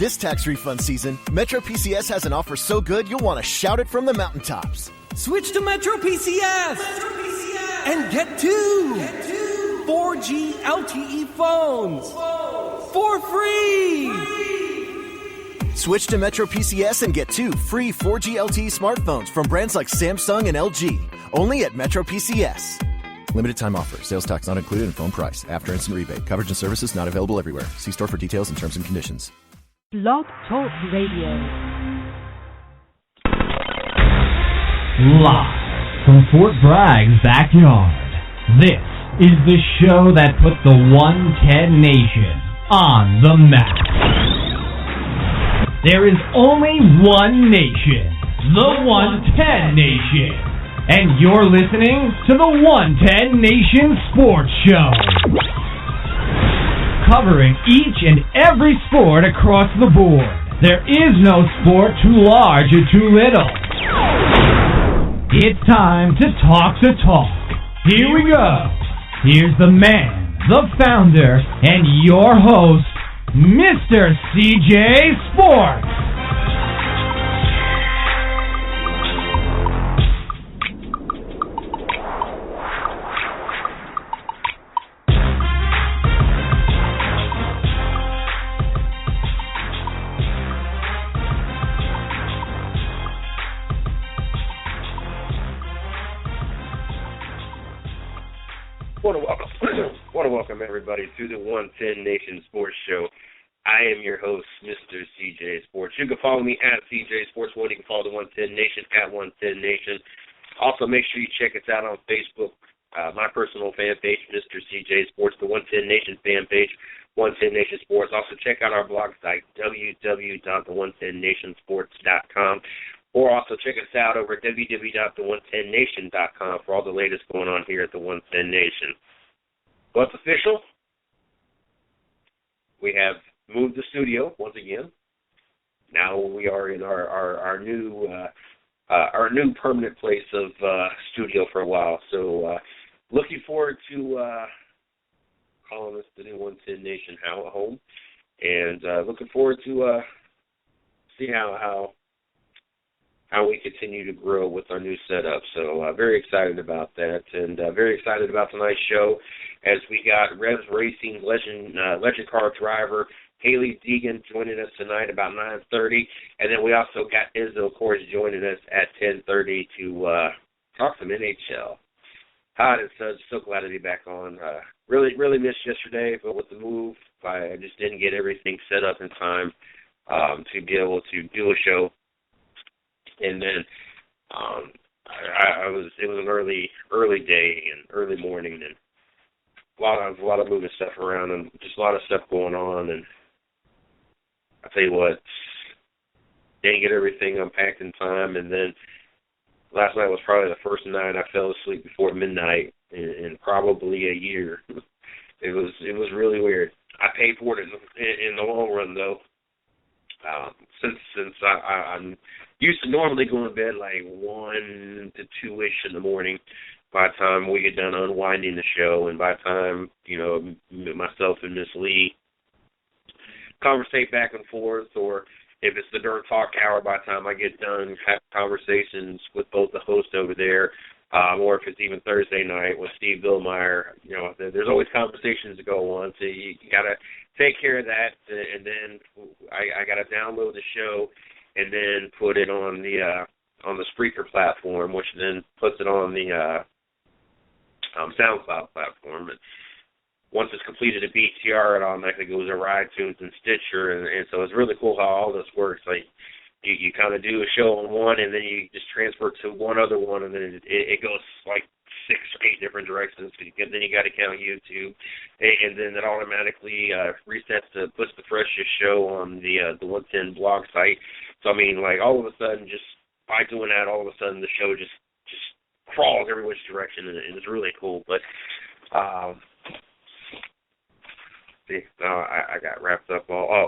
This tax refund season, Metro PCS has an offer so good you'll want to shout it from the mountaintops. Switch to Metro PCS, and get two 4G LTE phones for free. Switch to Metro PCS and get 2 free 4G LTE smartphones from brands like Samsung and LG. Only at Metro PCS. Limited time offer. Sales tax not included in phone price. After instant rebate. Coverage and services not available everywhere. See store for details and terms and conditions. Blog Talk Radio. Live from Fort Bragg's backyard, this is the show that put the 110 Nation on the map. There is only one nation, the 110 Nation, and you're listening to the 110 Nation Sports Show, covering each and every sport across the board. There is no sport too large or too little. It's time to talk the talk. Here we go. Here's the man, the founder, and your host, Mr. CJ Sports. Want to welcome everybody to the 110 Nation Sports Show. I am your host, Mr. CJ Sports. You can follow me at CJ Sports 1. You can follow the 110 Nation at 110 Nation. Also, make sure you check us out on Facebook. My personal fan page, Mr. CJ Sports, the 110 Nation fan page, 110 Nation Sports. Also, check out our blog site, www.the110nationsports.com. Or also check us out over at www.the110nation.com for all the latest going on here at the 110 Nation. What's official? We have moved the studio once again. Now we are in our new permanent place of studio for a while. So looking forward to calling this the new 110 Nation home, and looking forward to see how we continue to grow with our new setup. So very excited about that, and very excited about tonight's show as we got Revs Racing legend car driver Hallie Deegan joining us tonight about 9:30, and then we also got Izzo, of course, joining us at 10:30 to talk some NHL. It's so glad to be back on. Really missed yesterday, but with the move, I just didn't get everything set up in time to be able to do a show. And then it was an early day and early morning, and a lot of moving stuff around and just a lot of stuff going on. And I tell you what, didn't get everything unpacked in time. And then last night was probably the first night I fell asleep before midnight in probably a year. It was really weird. I paid for it in the long run though. Since I'm used to normally going to bed like 1 to 2-ish in the morning by the time we get done unwinding the show, and by the time, myself and Miss Lee conversate back and forth, or if it's the Dirt Talk hour, by the time I get done having conversations with both the hosts over there, or if it's even Thursday night with Steve Billmeyer, there's always conversations to go on, so you got to take care of that, and then I got to download the show and then put it on the Spreaker platform, which then puts it on the SoundCloud platform. And once it's completed a BTR, it automatically goes over iTunes and Stitcher, and so it's really cool how all this works. Like you kind of do a show on one, and then you just transfer to one other one, and then it goes like 6 or 8 different directions. Then you got to count YouTube, and then it automatically resets puts the freshest show on the 110 blog site. So I mean, like all of a sudden, just by doing that, all of a sudden the show just crawls every which direction, and it's really cool. But I got wrapped up I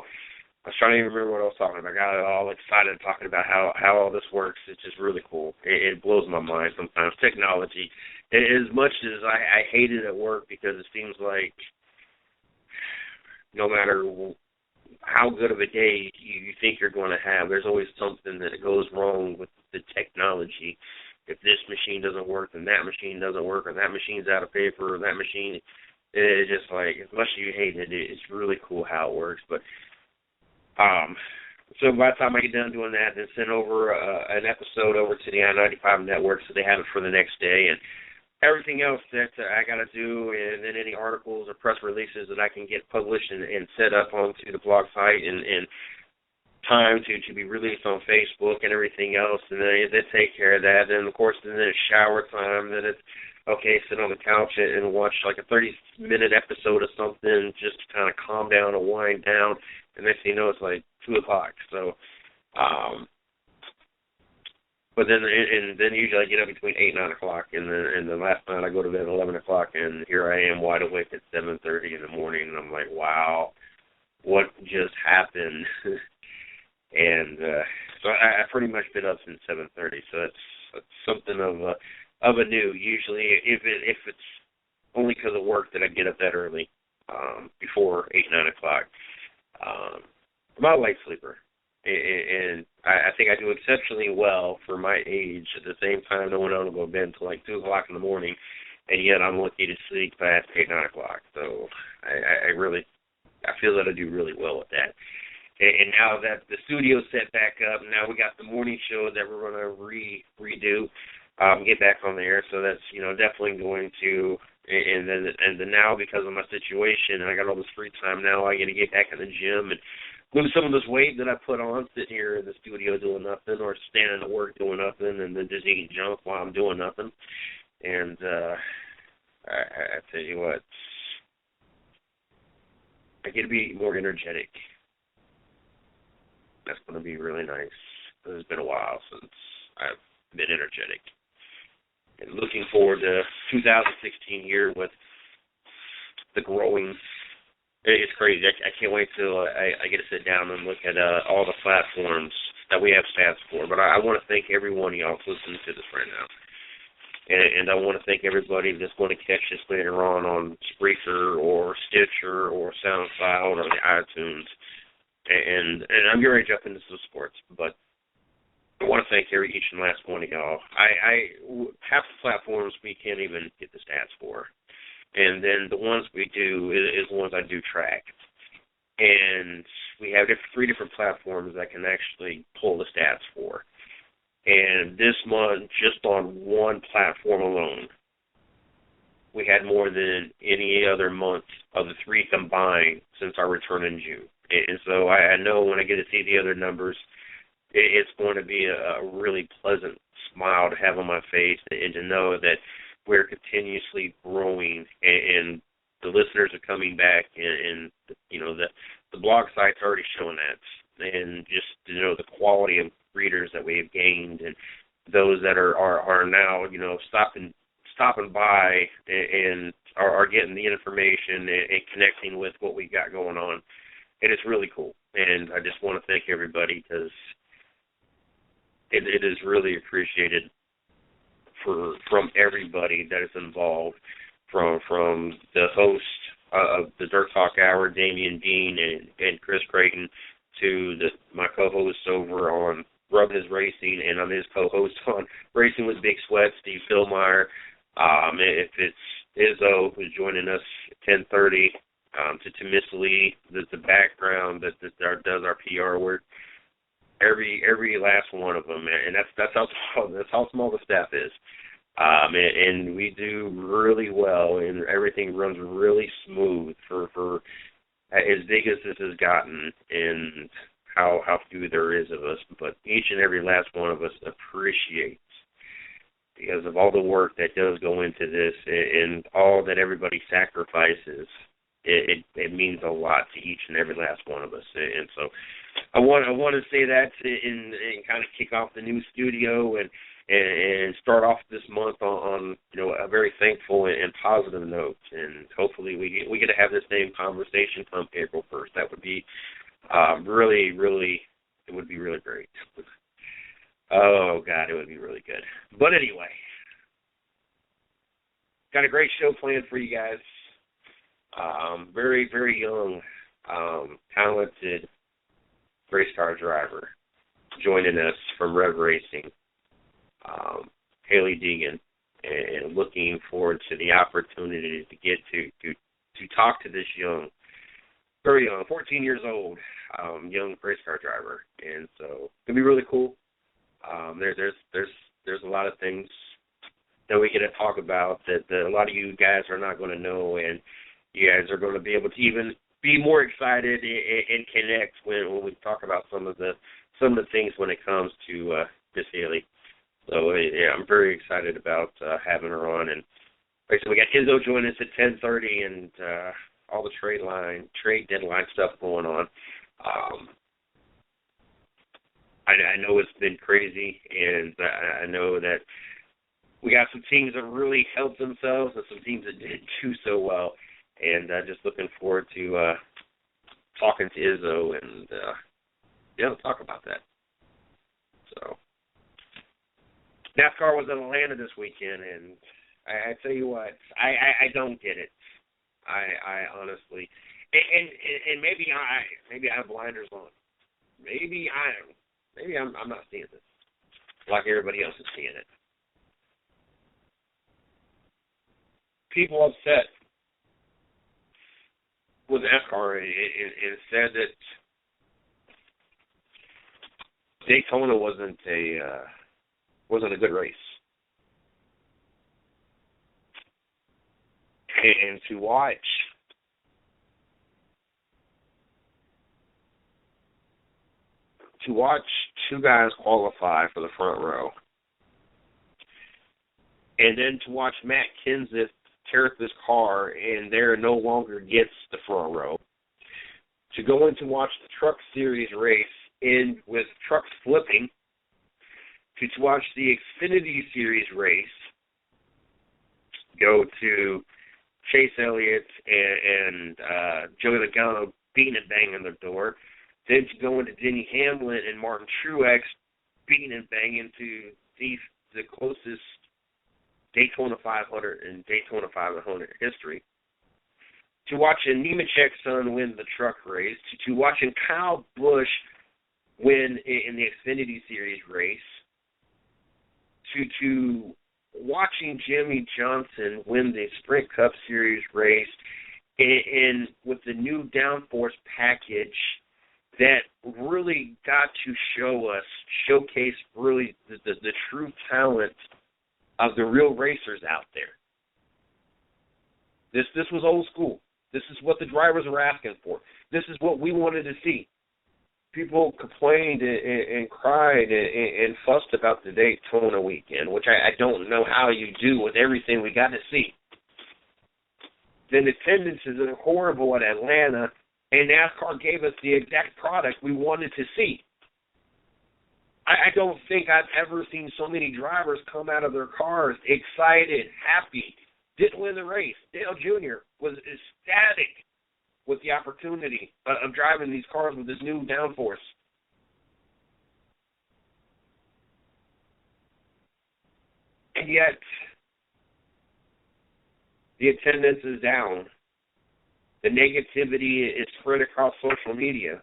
was trying to even remember what I was talking about. I got all excited talking about how all this works. It's just really cool. It blows my mind sometimes. Technology, as much as I hate it at work because it seems like no matter how good of a day you think you're going to have. There's always something that goes wrong with the technology. If this machine doesn't work, then that machine doesn't work, or that machine's out of paper, or that machine, it's just like, as much as you hate it, it's really cool how it works. But so by the time I get done doing that, then send over an episode over to the I-95 network so they have it for the next day, and everything else that I got to do, and then any articles or press releases that I can get published and set up onto the blog site and time to be released on Facebook and everything else, and then they take care of that. And, of course, then it's shower time. Then it's, okay, sit on the couch and watch like a 30-minute episode of something just to kind of calm down and wind down. And next thing you know, it's like 2 o'clock. So, but then usually I get up between 8 and 9 o'clock, and then last night I go to bed at 11 o'clock, and here I am wide awake at 7:30 in the morning, and I'm like, wow, what just happened? And so I pretty much been up since 7:30. So that's something of a new. Usually, if it's only because of work that I get up that early, before 8, 9 o'clock. I'm not a light sleeper, and I think I do exceptionally well for my age. At the same time, no one else will go to bed until like 2 o'clock in the morning, and yet I'm lucky to sleep past 8, 9 o'clock. So I feel that I do really well with that. And now that the studio's set back up, now we got the morning show that we're going to redo, get back on the air. So that's, definitely going to, and then now because of my situation, and I got all this free time now, I got to get back in the gym and lose some of this weight that I put on sitting here in the studio doing nothing, or standing at work doing nothing, and then just eating junk while I'm doing nothing. And I tell you what, I get to be more energetic. That's going to be really nice. It's been a while since I've been energetic. And looking forward to 2016 here with the growing. It's crazy. I can't wait till I get to sit down and look at all the platforms that we have stats for. But I want to thank every one of y'all for listening to this right now. And I want to thank everybody that's going to catch this later on Spreaker or Stitcher or SoundCloud or the iTunes. And I'm getting ready to jump into some sports, but I want to thank each and last one of y'all. Half the platforms we can't even get the stats for, and then the ones we do is the ones I do track. And we have 3 different platforms that can actually pull the stats for. And this month, just on one platform alone, we had more than any other month of the 3 combined since our return in June. And so I know when I get to see the other numbers, it's going to be a really pleasant smile to have on my face, and to know that we're continuously growing, and the listeners are coming back, and the blog site's already showing that, and just the quality of readers that we have gained, and those that are now stopping by and are getting the information and connecting with what we got going on. And it's really cool. And I just want to thank everybody, because it is really appreciated from everybody that is involved, from the host of the Dirt Talk Hour, Damian Dean and Chris Creighton, to my co-host over on Rubbin' His Racing, and I'm his co-host on Racing with Big Sweat, Steve Philmeyer. If it's Izzo, who's joining us at 10:30, to Miss Lee, the background that does our PR work, every last one of them, and that's how small the staff is, and we do really well, and everything runs really smooth for as big as this has gotten, and how few there is of us. But each and every last one of us appreciates, because of all the work that does go into this, and all that everybody sacrifices. It means a lot to each and every last one of us. And so I want to say that and kind of kick off the new studio and start off this month on a very thankful and positive note. And hopefully we get to have the same conversation come April 1st. That would be really, really, it would be really great. Oh, God, it would be really good. But anyway, got a great show planned for you guys. Very, very young, talented race car driver joining us from Rev Racing, Hallie Deegan, and looking forward to the opportunity to get to talk to this very young, 14 years old, young race car driver. And so it's gonna be really cool. There's a lot of things that we get to talk about that a lot of you guys are not going to know, and you guys are going to be able to even be more excited and connect when we talk about some of the things when it comes to Miss Hallie. So yeah, I'm very excited about having her on. And like I said, we got Enzo joining us at 10:30, and all the trade deadline stuff going on. I know it's been crazy, and I know that we got some teams that really helped themselves and some teams that didn't do so well. And just looking forward to talking to Izzo and talk about that. So NASCAR was in Atlanta this weekend, and I tell you what, I don't get it. I honestly, and maybe I have blinders on. Maybe I'm not seeing this like everybody else is seeing it. People upset with NASCAR and said that Daytona wasn't a good race. And to watch two guys qualify for the front row, and then to watch Matt Kenseth tear up his car and there no longer gets the front row, to go in to watch the Truck Series race end with trucks flipping, to watch the Xfinity Series race go to Chase Elliott and Joey Logano beating and banging the door, then to go into Denny Hamlin and Martin Truex beating and banging to the closest Daytona 500 and Daytona 500 history, to watching Nemechek's son win the truck race, to watching Kyle Busch win in the Xfinity Series race, to watching Jimmy Johnson win the Sprint Cup Series race, and with the new downforce package that really got to showcase really the true talent of the real racers out there. This was old school. This is what the drivers were asking for. This is what we wanted to see. People complained and cried and fussed about the Daytona weekend, which I don't know how you do with everything we got to see. Then attendance is horrible at Atlanta, and NASCAR gave us the exact product we wanted to see. I don't think I've ever seen so many drivers come out of their cars excited, happy, didn't win the race. Dale Jr. was ecstatic with the opportunity of driving these cars with this new downforce. And yet, the attendance is down. The negativity is spread across social media.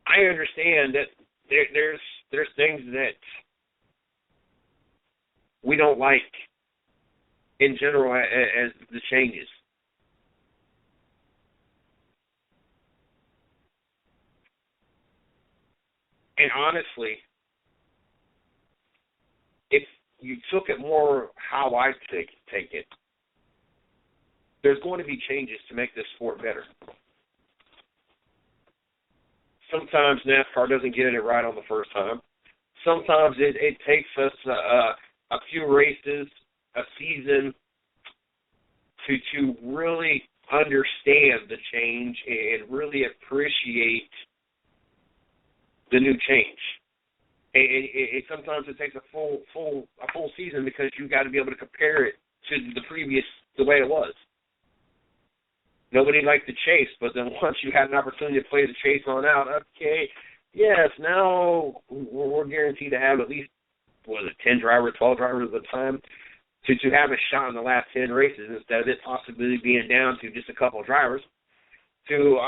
I understand that there's things that we don't like in general as the changes. And honestly, if you took it more how I take it, there's going to be changes to make this sport better. Sometimes NASCAR doesn't get it right on the first time. Sometimes it takes us a few races, a season, to really understand the change and really appreciate the new change. And sometimes it takes a full season because you got to be able to compare it to the way it was. Nobody liked the chase, but then once you had an opportunity to play the chase on out, okay, yes, now we're guaranteed to have at least, 10 drivers, 12 drivers at a time to have a shot in the last 10 races instead of it possibly being down to just a couple of drivers. to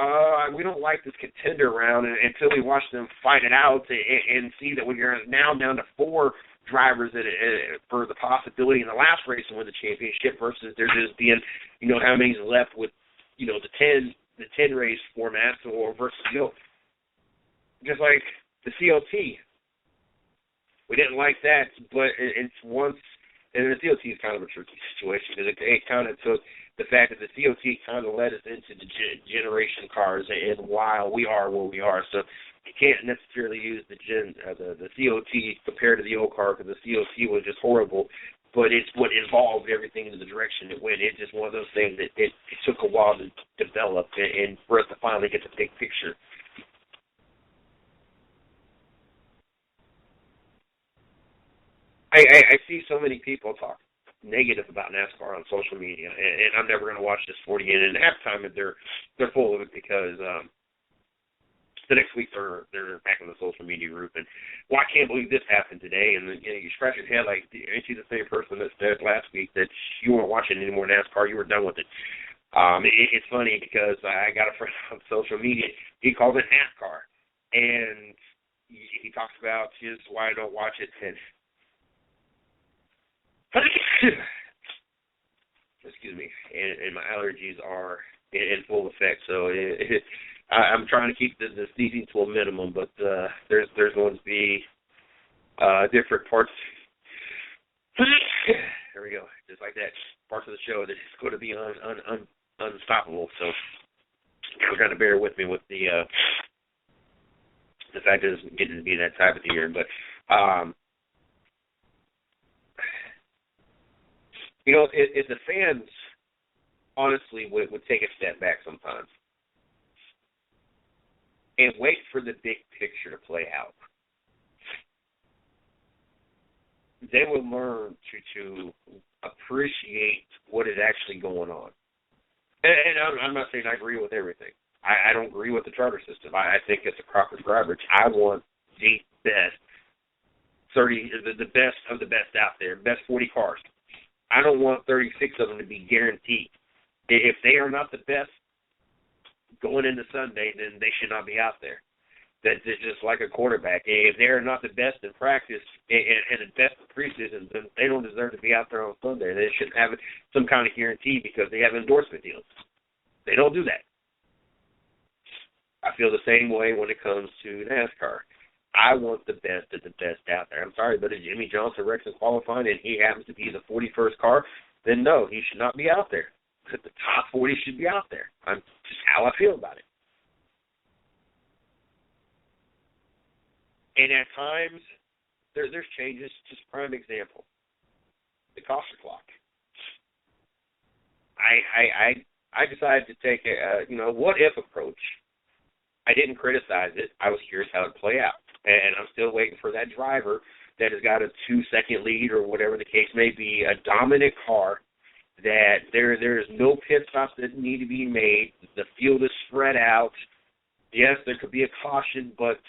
we don't like this contender round until we watch them fight it out and see that we're now down to 4 drivers for the possibility in the last race to win the championship versus there just being, how many's left with, the 10 race format or versus, just like the COT. We didn't like that, but it's once, and the COT is kind of a tricky situation because it kind of took the fact that the COT kind of led us into the generation cars and while we are where we are. So you can't necessarily use the COT compared to the old car because the COT was just horrible, but it's what evolved everything into the direction it went. It's just one of those things that it took a while to develop and for us to finally get the big picture. I see so many people talk negative about NASCAR on social media, and I'm never going to watch this 40 in. And half the time they're full of it because the next week they're back in the social media group and, well, I can't believe this happened today. And then, you scratch your head like, ain't you the same person that said last week that you weren't watching any more NASCAR, you were done with it. It's funny because I got a friend on social media. He calls it NASCAR, and he talks about just why I don't watch it. And excuse me, and my allergies are in full effect, so I'm trying to keep the sneezing to a minimum, but there's going to be different parts. There we go, just like that, parts of the show that is going to be unstoppable, so you're going to bear with me with the fact that it's getting to be that type of year, but if the fans honestly would take a step back sometimes and wait for the big picture to play out, they would learn to appreciate what is actually going on. And I'm not saying I agree with everything. I don't agree with the charter system. I think it's a crock of garbage. I want the best 30, the best of the best out there, best 40 cars. I don't want 36 of them to be guaranteed. If they are not the best going into Sunday, then they should not be out there. That's just like a quarterback. If they're not the best in practice and the best in preseason, then they don't deserve to be out there on Sunday. They should have some kind of guarantee because they have endorsement deals. They don't do that. I feel the same way when it comes to NASCAR. I want the best of the best out there. I'm sorry, but if Jimmy Johnson wrecks in qualifying and he happens to be the 41st car, then no, he should not be out there. The top 40 should be out there. I'm just how I feel about it. And at times, there's changes. Just prime example, the Costa clock. I decided to take a what if approach. I didn't criticize it. I was curious how it would play out. And I'm still waiting for that driver that has got a 2-second lead or whatever the case may be, a dominant car, that there is no pit stops that need to be made. The field is spread out. Yes, there could be a caution, but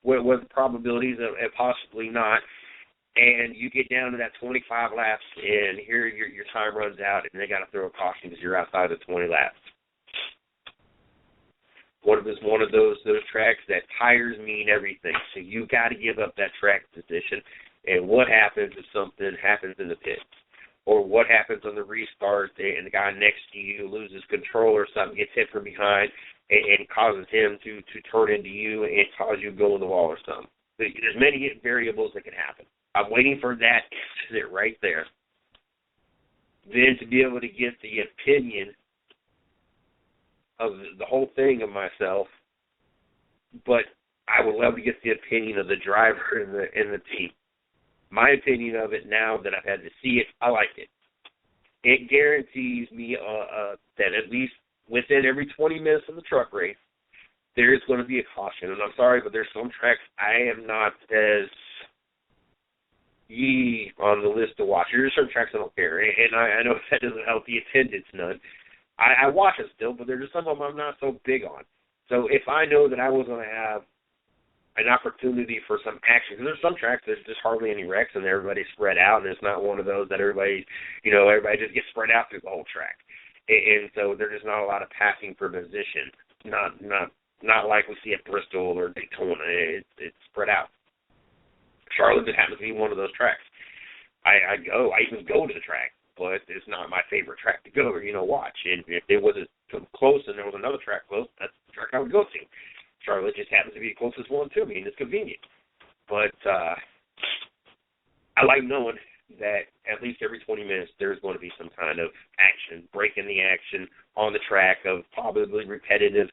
what the probabilities of possibly not. And you get down to that 25 laps, and here your time runs out, and they got to throw a caution because you're outside the 20 laps. One of those tracks that tires mean everything. So you got to give up that track position. And what happens if something happens in the pits? Or what happens on the restart and the guy next to you loses control or something, gets hit from behind and causes him to turn into you and cause you to go in the wall or something. There's many variables that can happen. I'm waiting for that incident right there. Then to be able to get the opinion of the whole thing of myself, but I would love to get the opinion of the driver and the team. My opinion of it now that I've had to see it, I like it. It guarantees me that at least within every 20 minutes of the truck race, there is going to be a caution. And I'm sorry, but there's some tracks I am not as on the list to watch. There's certain tracks I don't care, and I know that doesn't help the attendance none. I watch it still, but there's some of them I'm not so big on. So if I know that I was going to have an opportunity for some action, because there's some tracks there's just hardly any wrecks and everybody's spread out, and it's not one of those that everybody just gets spread out through the whole track. And so there's just not a lot of passing for position. Not like we see at Bristol or Daytona. It's spread out. Charlotte just happens to be one of those tracks. I even go to the track, but it's not my favorite track to go or watch. And if it wasn't close and there was another track close, that's the track I would go to. Charlotte just happens to be the closest one to me, and it's convenient. But I like knowing that at least every 20 minutes there's going to be some kind of action, breaking the action on the track of probably repetitive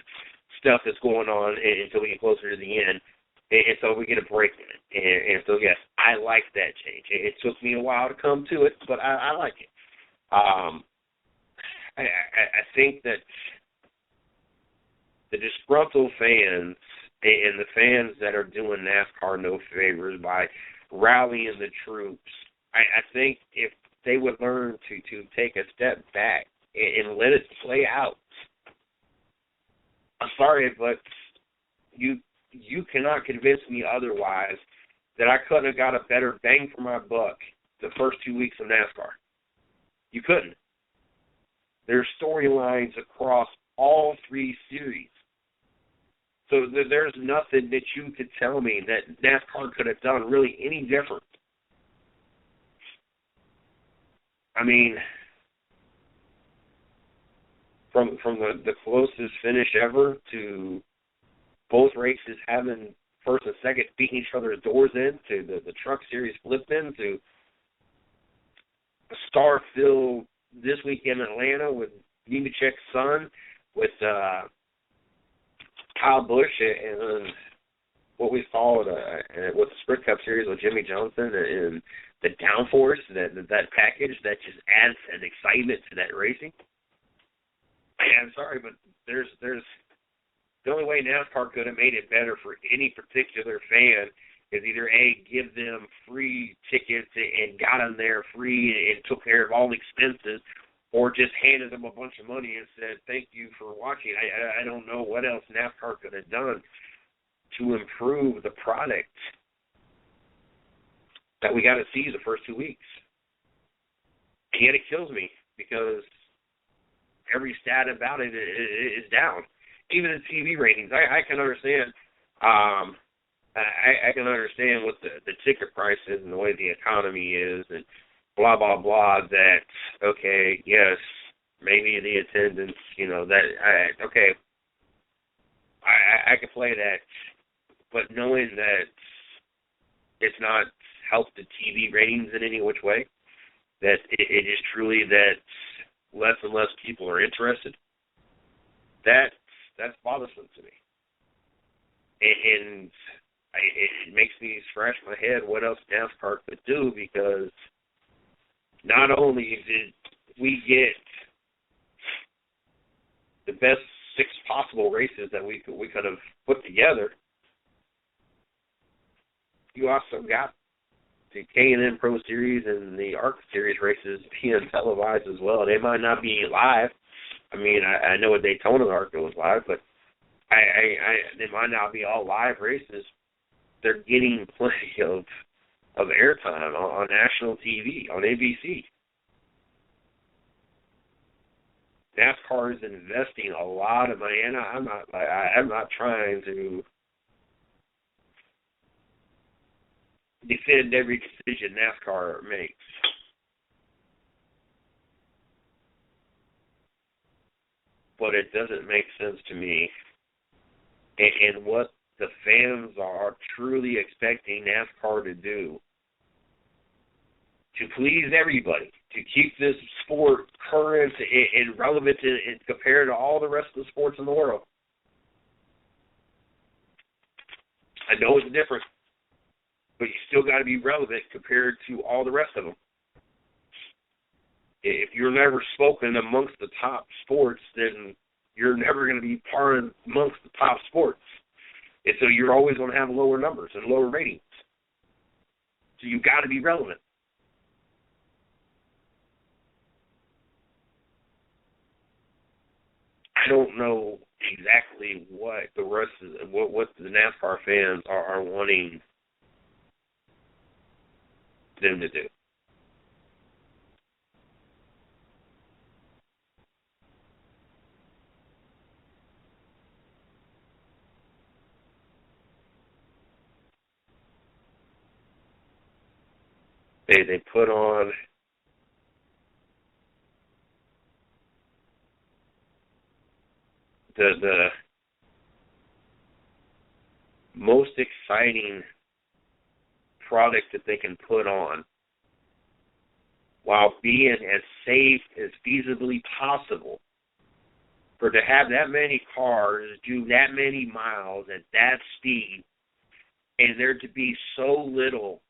stuff that's going on until we get closer to the end. And so we get a break in it. And so, yes, I like that change. It took me a while to come to it, but I like it. I think that the disgruntled fans and the fans that are doing NASCAR no favors by rallying the troops, I think if they would learn to take a step back and let it play out. I'm sorry, but you cannot convince me otherwise that I couldn't have got a better bang for my buck the first 2 weeks of NASCAR. You couldn't. There's storylines across all three series. So there's nothing that you could tell me that NASCAR could have done really any different. I mean, from the closest finish ever to both races having first and second beating each other's doors in, to the Truck Series flip in, to a star-filled this week in Atlanta with Nemechek's son, with Kyle Busch, and what we saw with the Sprint Cup Series with Jimmy Johnson, and the downforce, that package that just adds an excitement to that racing. I'm sorry, but there's the only way NASCAR could have made it better for any particular fan is either A, give them free tickets and got them there free and took care of all the expenses, or just handed them a bunch of money and said, thank you for watching. I don't know what else NASCAR could have done to improve the product that we got to see the first 2 weeks. And yet it kills me because every stat about it is down. Even the TV ratings, I can understand. I can understand what the ticket price is and the way the economy is and blah, blah, blah, that, okay, yes, maybe the attendance, okay, I can play that, but knowing that it's not helped the TV ratings in any which way, that it is truly that less and less people are interested, that's bothersome to me. And it makes me scratch my head what else NASCAR could do, because not only did we get the best 6 possible races that we could have put together, you also got the K&N Pro Series and the ARC Series races being televised as well. They might not be live. I mean, I know at Daytona the ARC was live, but they might not be all live races. They're getting plenty of airtime on national TV, on ABC. NASCAR is investing a lot of money, and I'm not trying to defend every decision NASCAR makes. But it doesn't make sense to me. And what the fans are truly expecting NASCAR to do, to please everybody, to keep this sport current and relevant and compared to all the rest of the sports in the world. I know it's different, but you still got to be relevant compared to all the rest of them. If you're never spoken amongst the top sports, then you're never going to be part of amongst the top sports. And so you're always going to have lower numbers and lower ratings. So you've got to be relevant. I don't know exactly what the rest of what the NASCAR fans are wanting them to do. They put on the most exciting product that they can put on while being as safe as feasibly possible. For to have that many cars do that many miles at that speed and there to be so little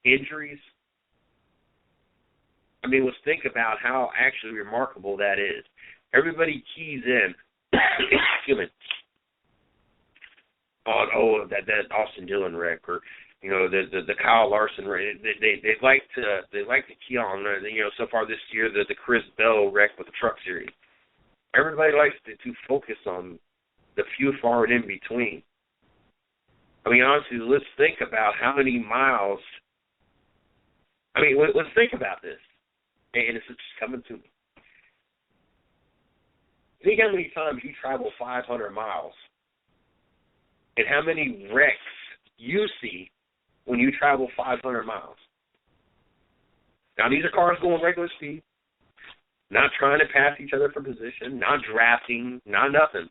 injuries, I mean, let's think about how actually remarkable that is. Everybody keys in, excuse me, on that Austin Dillon wreck, or the Kyle Larson wreck. They like to key on so far this year the Chris Bell wreck with the Truck Series. Everybody likes to focus on the few far and in between. I mean, honestly, let's think about how many miles. I mean, let's think about this, and it's just coming to me. Think how many times you travel 500 miles, and how many wrecks you see when you travel 500 miles. Now, these are cars going regular speed, not trying to pass each other for position, not drafting, not nothing.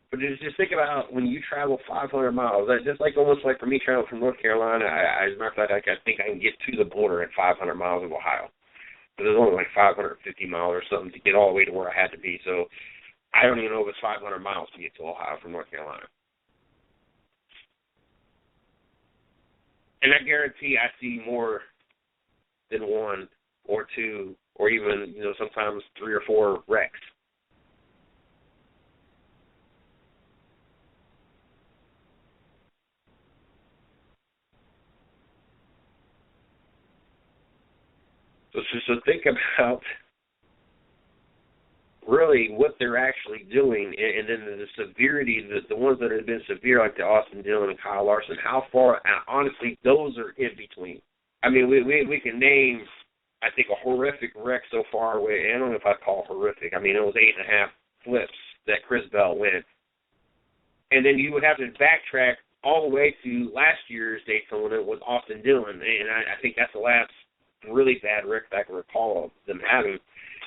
But just think about when you travel 500 miles. Just like almost like for me traveling from North Carolina, as a matter of fact, I think I can get to the border at 500 miles of Ohio. But there's only like 550 miles or something to get all the way to where I had to be. So I don't even know if it's 500 miles to get to Ohio from North Carolina. And I guarantee I see more than one or two or even, sometimes 3 or 4 wrecks. So think about really what they're actually doing, and then the severity, the ones that have been severe, like the Austin Dillon and Kyle Larson, how far, honestly, those are in between. I mean, we can name, I think, a horrific wreck so far away. I don't know if I'd call it horrific. I mean, it was 8.5 flips that Chris Bell went. And then you would have to backtrack all the way to last year's Daytona with Austin Dillon, and I think that's the last really bad wreck I can recall of them having.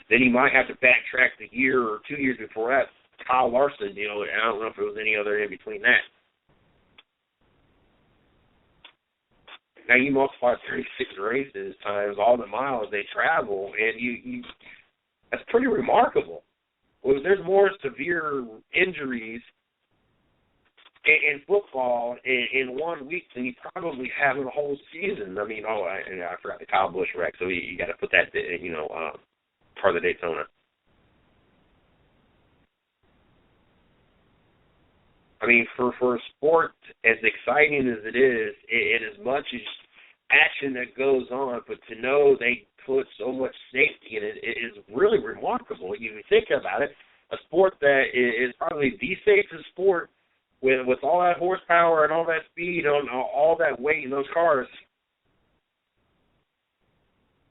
Then you might have to backtrack the year or 2 years before that, Kyle Larson deal, and I don't know if there was any other in between that. Now you multiply 36 races times all the miles they travel, and you that's pretty remarkable. Well, there's more severe injuries in football in 1 week than you probably have in a whole season. I mean, I forgot the Kyle Busch wreck, so you got to put that, part of the Daytona. I mean, for a sport as exciting as it is, and as much as action that goes on, but to know they put so much safety in it is really remarkable. You think about it, a sport that is probably the safest sport with all that horsepower and all that speed on all that weight in those cars.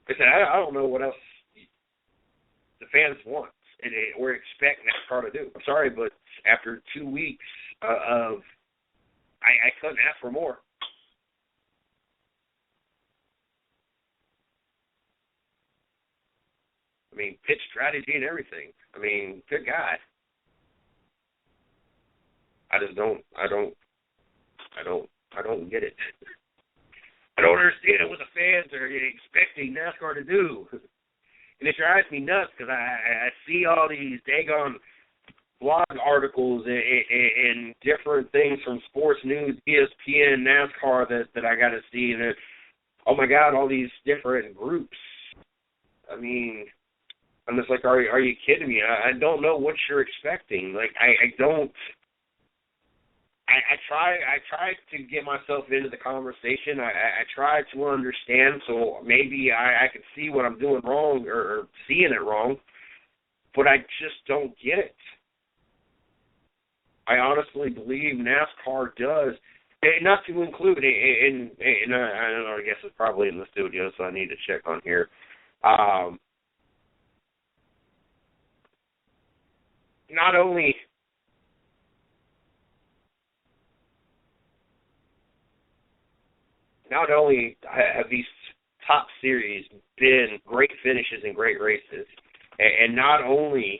I said, I don't know what else the fans want or expect NASCAR to do. I'm sorry, but after 2 weeks of, I couldn't ask for more. I mean, pitch strategy and everything. I mean, good God. I don't get it. I don't understand what the fans are expecting NASCAR to do. And it drives me nuts because I see all these daggone blog articles and different things from Sports News, ESPN, NASCAR that I got to see. And oh, my God, all these different groups. I mean, I'm just like, are you kidding me? I don't know what you're expecting. Like, I don't. I try to get myself into the conversation. I try to understand, so maybe I can see what I'm doing wrong or seeing it wrong, but I just don't get it. I honestly believe NASCAR does, and not to include, and I don't know, I guess it's probably in the studio, so I need to check on here. Not only not only have these top series been great finishes and great races, and not only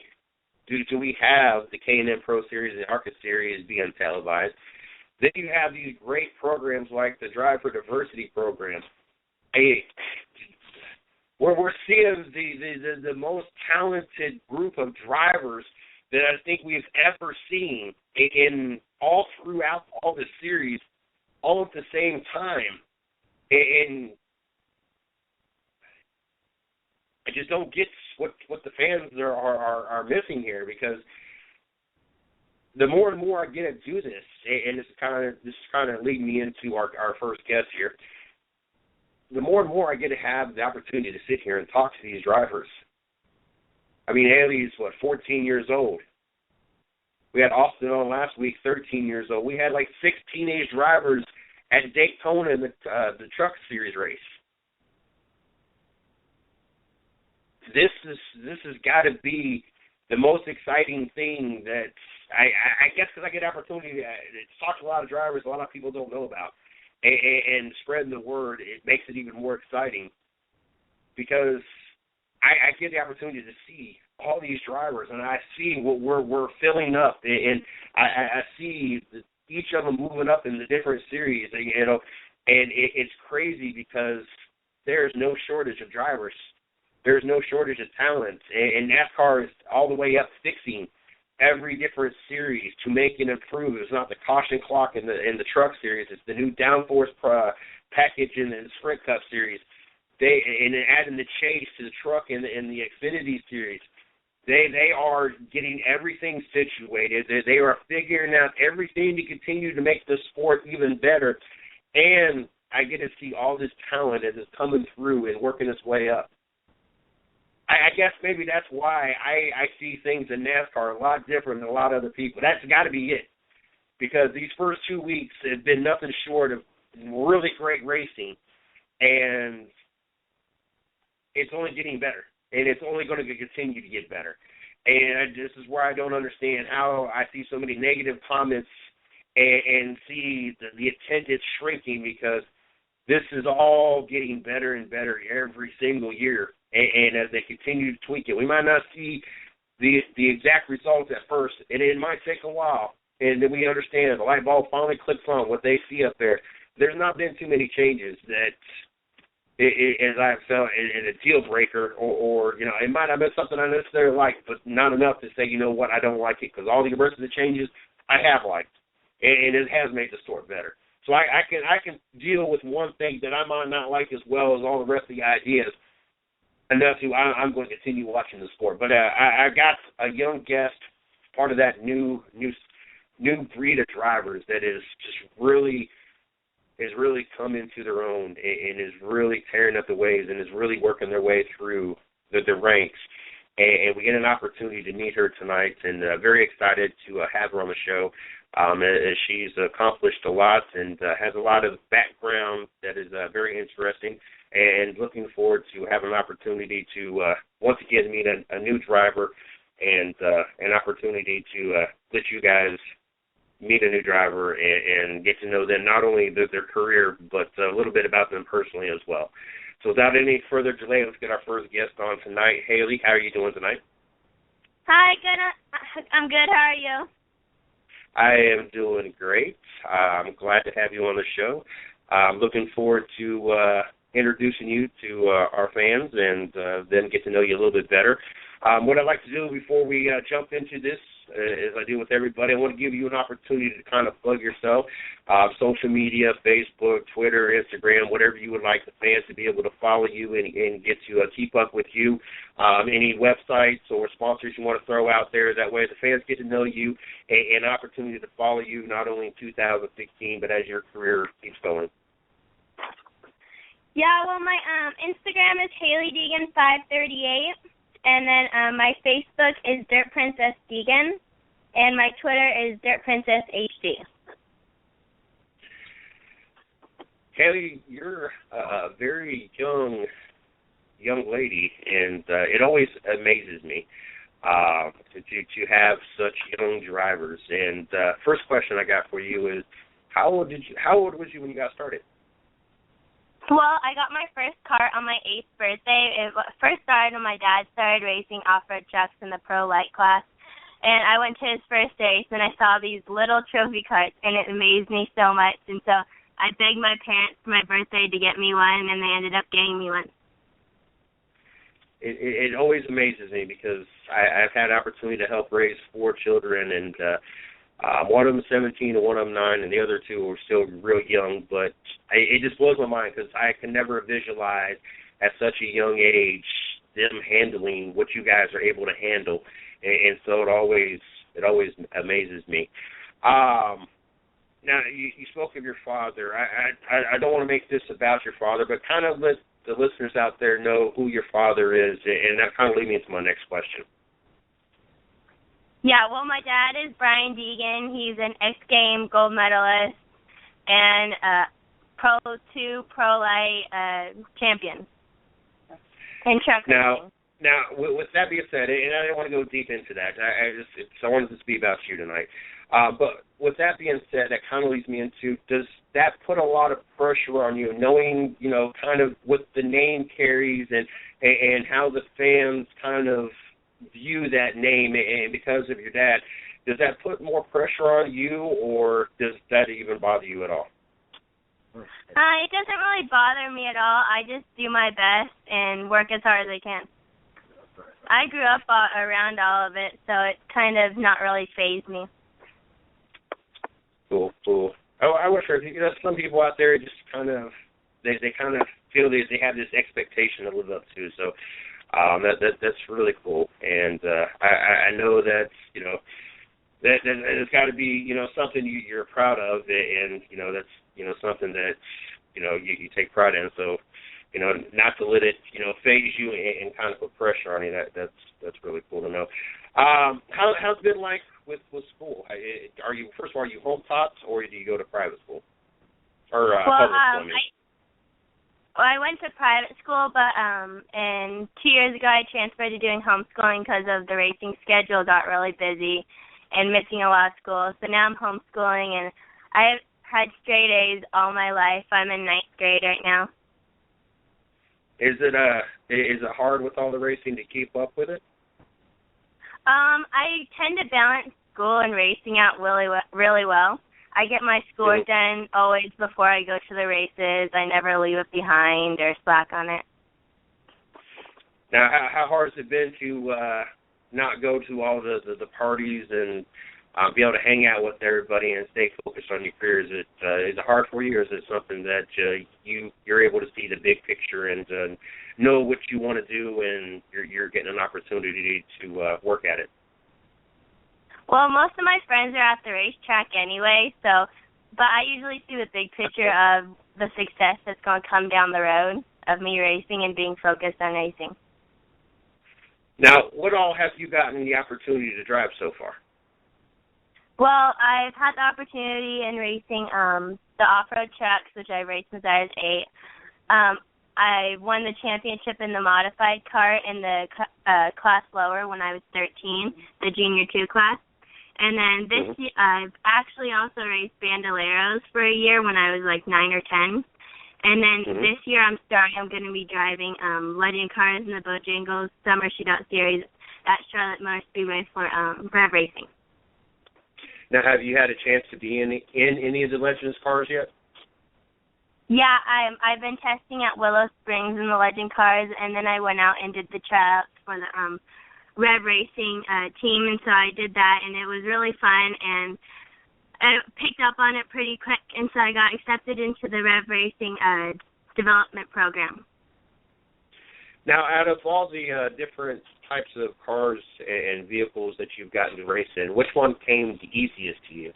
do we have the K&N Pro Series and the ARCA Series being televised, then you have these great programs like the Drive for Diversity program. We're seeing the most talented group of drivers that I think we've ever seen in all throughout all the series, all at the same time. And I just don't get what the fans are missing here, because the more and more I get to do this, and this is kind of leading me into our first guest here, the more and more I get to have the opportunity to sit here and talk to these drivers. I mean, Hallie's, 14 years old. We had Austin on last week, 13 years old. We had like 6 teenage drivers at Daytona in the Truck Series race. This has got to be the most exciting thing that I guess, because I get opportunity to talk to a lot of drivers a lot of people don't know about, and spreading the word, it makes it even more exciting, because I get the opportunity to see all these drivers, and I see what we're filling up, and I see each of them moving up in the different series, and it's crazy because there's no shortage of drivers. There's no shortage of talent, and NASCAR is all the way up fixing every different series to make it improve. It's not the caution clock in the Truck Series. It's the new downforce package in the Sprint Cup Series. And adding the Chase to the Truck in the Xfinity Series. They are getting everything situated. They are figuring out everything to continue to make the sport even better. And I get to see all this talent as it's coming through and working its way up. I guess maybe that's why I see things in NASCAR a lot different than a lot of other people. That's got to be it, because these first 2 weeks have been nothing short of really great racing, and it's only getting better, and it's only going to continue to get better. And this is where I don't understand how I see so many negative comments and see the attendance shrinking, because this is all getting better and better every single year. And as they continue to tweak it, we might not see the exact results at first, and it might take a while. And then we understand the light bulb finally clicks on what they see up there. There's not been too many changes that, as I've felt, in a deal breaker, or it might have been something I necessarily liked, but not enough to say, you know what, I don't like it, because all the rest of the changes I have liked, and it has made the sport better. So I can deal with one thing that I might not like as well as all the rest of the ideas. Enough to I'm going to continue watching the sport. But I got a young guest, part of that new breed of drivers that is just really come into their own and is really tearing up the waves and is really working their way through the ranks. And we get an opportunity to meet her tonight, and very excited to have her on the show. As she's accomplished a lot and has a lot of background that is very interesting, and looking forward to having an opportunity to once again meet a new driver, and an opportunity to let you guys meet a new driver and get to know them, not only their career, but a little bit about them personally as well. So without any further delay, let's get our first guest on tonight. Hallie, how are you doing tonight? Hi, good. I'm good. How are you? I am doing great. I'm glad to have you on the show. I'm looking forward to introducing you to our fans and then get to know you a little bit better. What I'd like to do before we jump into this, as I do with everybody, I want to give you an opportunity to kind of plug yourself, social media, Facebook, Twitter, Instagram, whatever you would like the fans to be able to follow you and get to keep up with you. Any websites or sponsors you want to throw out there, that way the fans get to know you, and an opportunity to follow you not only in 2016, but as your career keeps going. Yeah, well, my Instagram is Hallie Deegan 538, and then my Facebook is Dirt Princess Deegan, and my Twitter is Dirt Princess HD. Hallie, you're a very young lady, and it always amazes me to have such young drivers. And first question I got for you is, how old was you when you got started? Well, I got my first cart on my 8th birthday. It first started when my dad started racing off-road trucks in the pro light class. And I went to his first race, and I saw these little trophy carts, and it amazed me so much. And so I begged my parents for my birthday to get me one, and they ended up getting me one. It always amazes me because I've had opportunity to help raise 4 children, and one of them is 17 and one of them 9, and the other 2 are still real young. But it just blows my mind because I can never visualize at such a young age them handling what you guys are able to handle, and so it always amazes me. Now you spoke of your father. I don't want to make this about your father, but kind of let the listeners out there know who your father is, and that kind of leads me into my next question. Yeah, well, my dad is Brian Deegan. He's an X-Game gold medalist and Pro 2 Pro Light champion in truck racing. Now, with that being said, and I didn't want to go deep into that. I wanted this to be about you tonight. But with that being said, that kind of leads me into, does that put a lot of pressure on you, knowing, kind of what the name carries and how the fans kind of view that name, and because of your dad, does that put more pressure on you, or does that even bother you at all? It doesn't really bother me at all. I just do my best and work as hard as I can. I grew up around all of it, so it kind of not really fazed me. Cool. I wish some people out there just kind of they kind of feel they have this expectation to live up to. So that's really cool, and I know that that it's got to be something you're proud of, and that's something that you take pride in. So not to let it phase you and kind of put pressure on you. That's really cool to know. How's it been like with school? Are you home taught, or do you go to private school or public school? I went to private school, but and 2 years ago I transferred to doing homeschooling because of the racing schedule got really busy and missing a lot of school. So now I'm homeschooling, and I've had straight A's all my life. I'm in 9th grade right now. Is it hard with all the racing to keep up with it? I tend to balance school and racing out really well. I get my schoolwork done always before I go to the races. I never leave it behind or slack on it. Now, how hard has it been to not go to all the parties and be able to hang out with everybody and stay focused on your career? Is it hard for you, or is it something that you're able to see the big picture and know what you want to do, and you're getting an opportunity to work at it? Well, most of my friends are at the racetrack anyway, but I usually see the big picture of the success that's going to come down the road of me racing and being focused on racing. Now, what all have you gotten the opportunity to drive so far? Well, I've had the opportunity in racing the off-road trucks, which I've raced since I was 8. I won the championship in the modified cart in the class lower when I was 13, the Junior 2 class. And then this year, I've actually also raced Bandoleros for a year when I was like 9 or 10. And then this year I'm going to be driving Legend Cars in the Bojangles Summer Shootout Series at Charlotte Motor Speedway for Rev Racing. Now, have you had a chance to be in any of the Legends cars yet? Yeah, I've been testing at Willow Springs in the Legend cars, and then I went out and did the tryouts for the Rev Racing team, and so I did that, and it was really fun, and I picked up on it pretty quick, and so I got accepted into the Rev Racing development program. Now, out of all the different types of cars and vehicles that you've gotten to race in, which one came the easiest to you?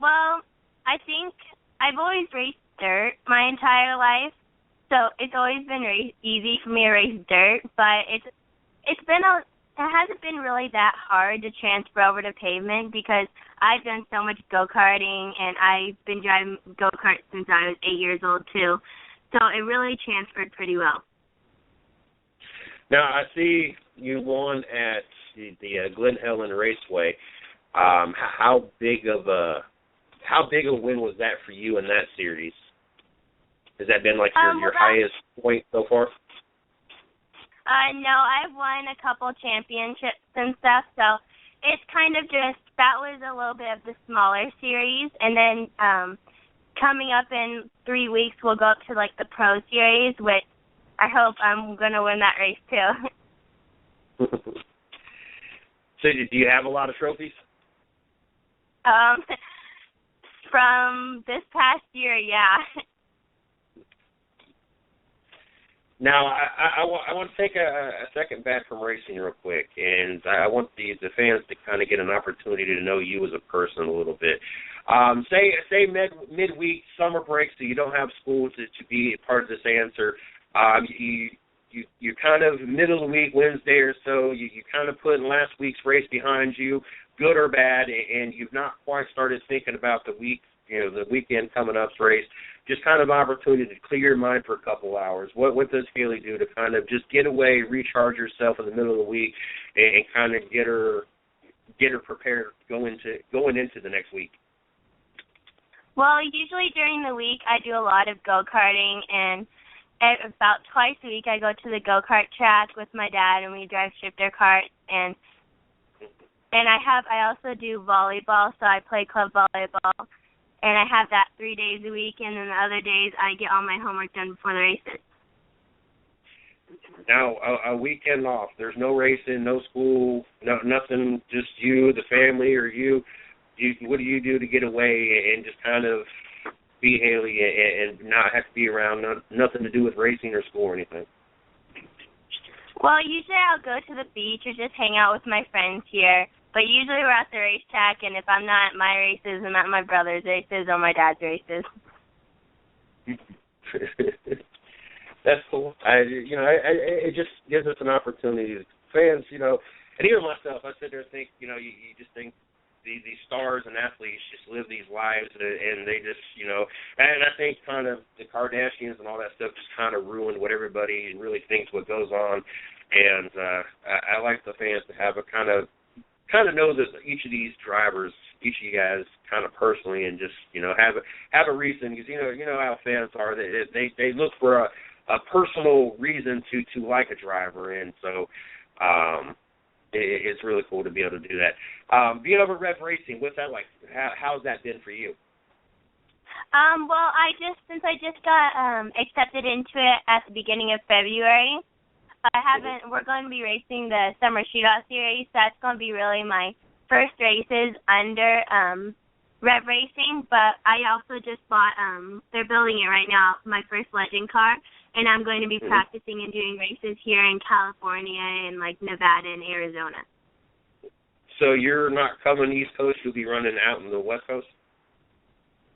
Well, I think I've always raced dirt my entire life, so it's always been easy for me to race dirt, but it hasn't been really that hard to transfer over to pavement because I've done so much go-karting, and I've been driving go-karts since I was 8 years old, too. So it really transferred pretty well. Now, I see you won at the Glen Helen Raceway. How big a win was that for you in that series? Has that been like your highest point so far? No, I've won a couple championships and stuff, so it's kind of just, that was a little bit of the smaller series, and then coming up in 3 weeks, we'll go up to, like, the Pro Series, which I hope I'm going to win that race, too. So do you have a lot of trophies? From this past year, yeah. Now, I want to take a second back from racing real quick, and I want the fans to kind of get an opportunity to know you as a person a little bit. Say midweek, summer break, so you don't have school to be a part of this answer. You're kind of middle of the week, Wednesday or so, you kind of put last week's race behind you, good or bad, and you've not quite started thinking about the weekend coming up's race. Just kind of an opportunity to clear your mind for a couple hours. What does Hallie do to kind of just get away, recharge herself in the middle of the week, and kind of get her prepared going into the next week? Well, usually during the week I do a lot of go-karting, and about twice a week I go to the go-kart track with my dad, and we drive shifter carts, and I also do volleyball, so I play club volleyball. And I have that 3 days a week, and then the other days I get all my homework done before the races. Now, a weekend off, there's no racing, no school, nothing, just you, the family, or you. What do you do to get away and just kind of be Hallie and not have to be around, nothing to do with racing or school or anything? Well, usually I'll go to the beach or just hang out with my friends here. But usually we're at the racetrack, and if I'm not at my races, I'm at my brother's races or my dad's races. That's cool. It just gives us an opportunity. Fans, and even myself, I sit there and think, you just think these stars and athletes just live these lives, and they just, and I think kind of the Kardashians and all that stuff just kind of ruined what everybody really thinks what goes on. And I like the fans to have a kind of know that each of these drivers, each of you guys, kind of personally, and just have a reason, because you know how fans are. They look for a personal reason to like a driver, and so it's really cool to be able to do that. Being over Rev Racing, what's that like? How's that been for you? Well, since I just got accepted into it at the beginning of February. We're going to be racing the Summer Shootout Series. That's going to be really my first races under Rev Racing, but I also just bought, they're building it right now, my first legend car, and I'm going to be practicing and doing races here in California and, like, Nevada and Arizona. So you're not coming East Coast, you'll be running out in the West Coast?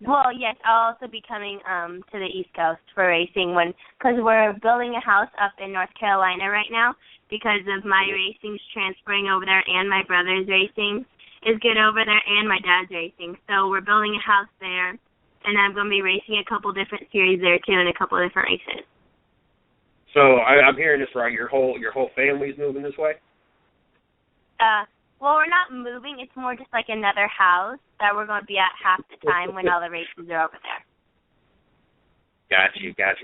Well, yes, I'll also be coming to the East Coast for racing because we're building a house up in North Carolina right now because of my racing's transferring over there, and my brother's racing is good over there, and my dad's racing. So we're building a house there, and I'm going to be racing a couple different series there too, and a couple different races. So I'm hearing this right. Your whole family's moving this way? Well, we're not moving. It's more just like another house that we're going to be at half the time when all the races are over there. Got you. That's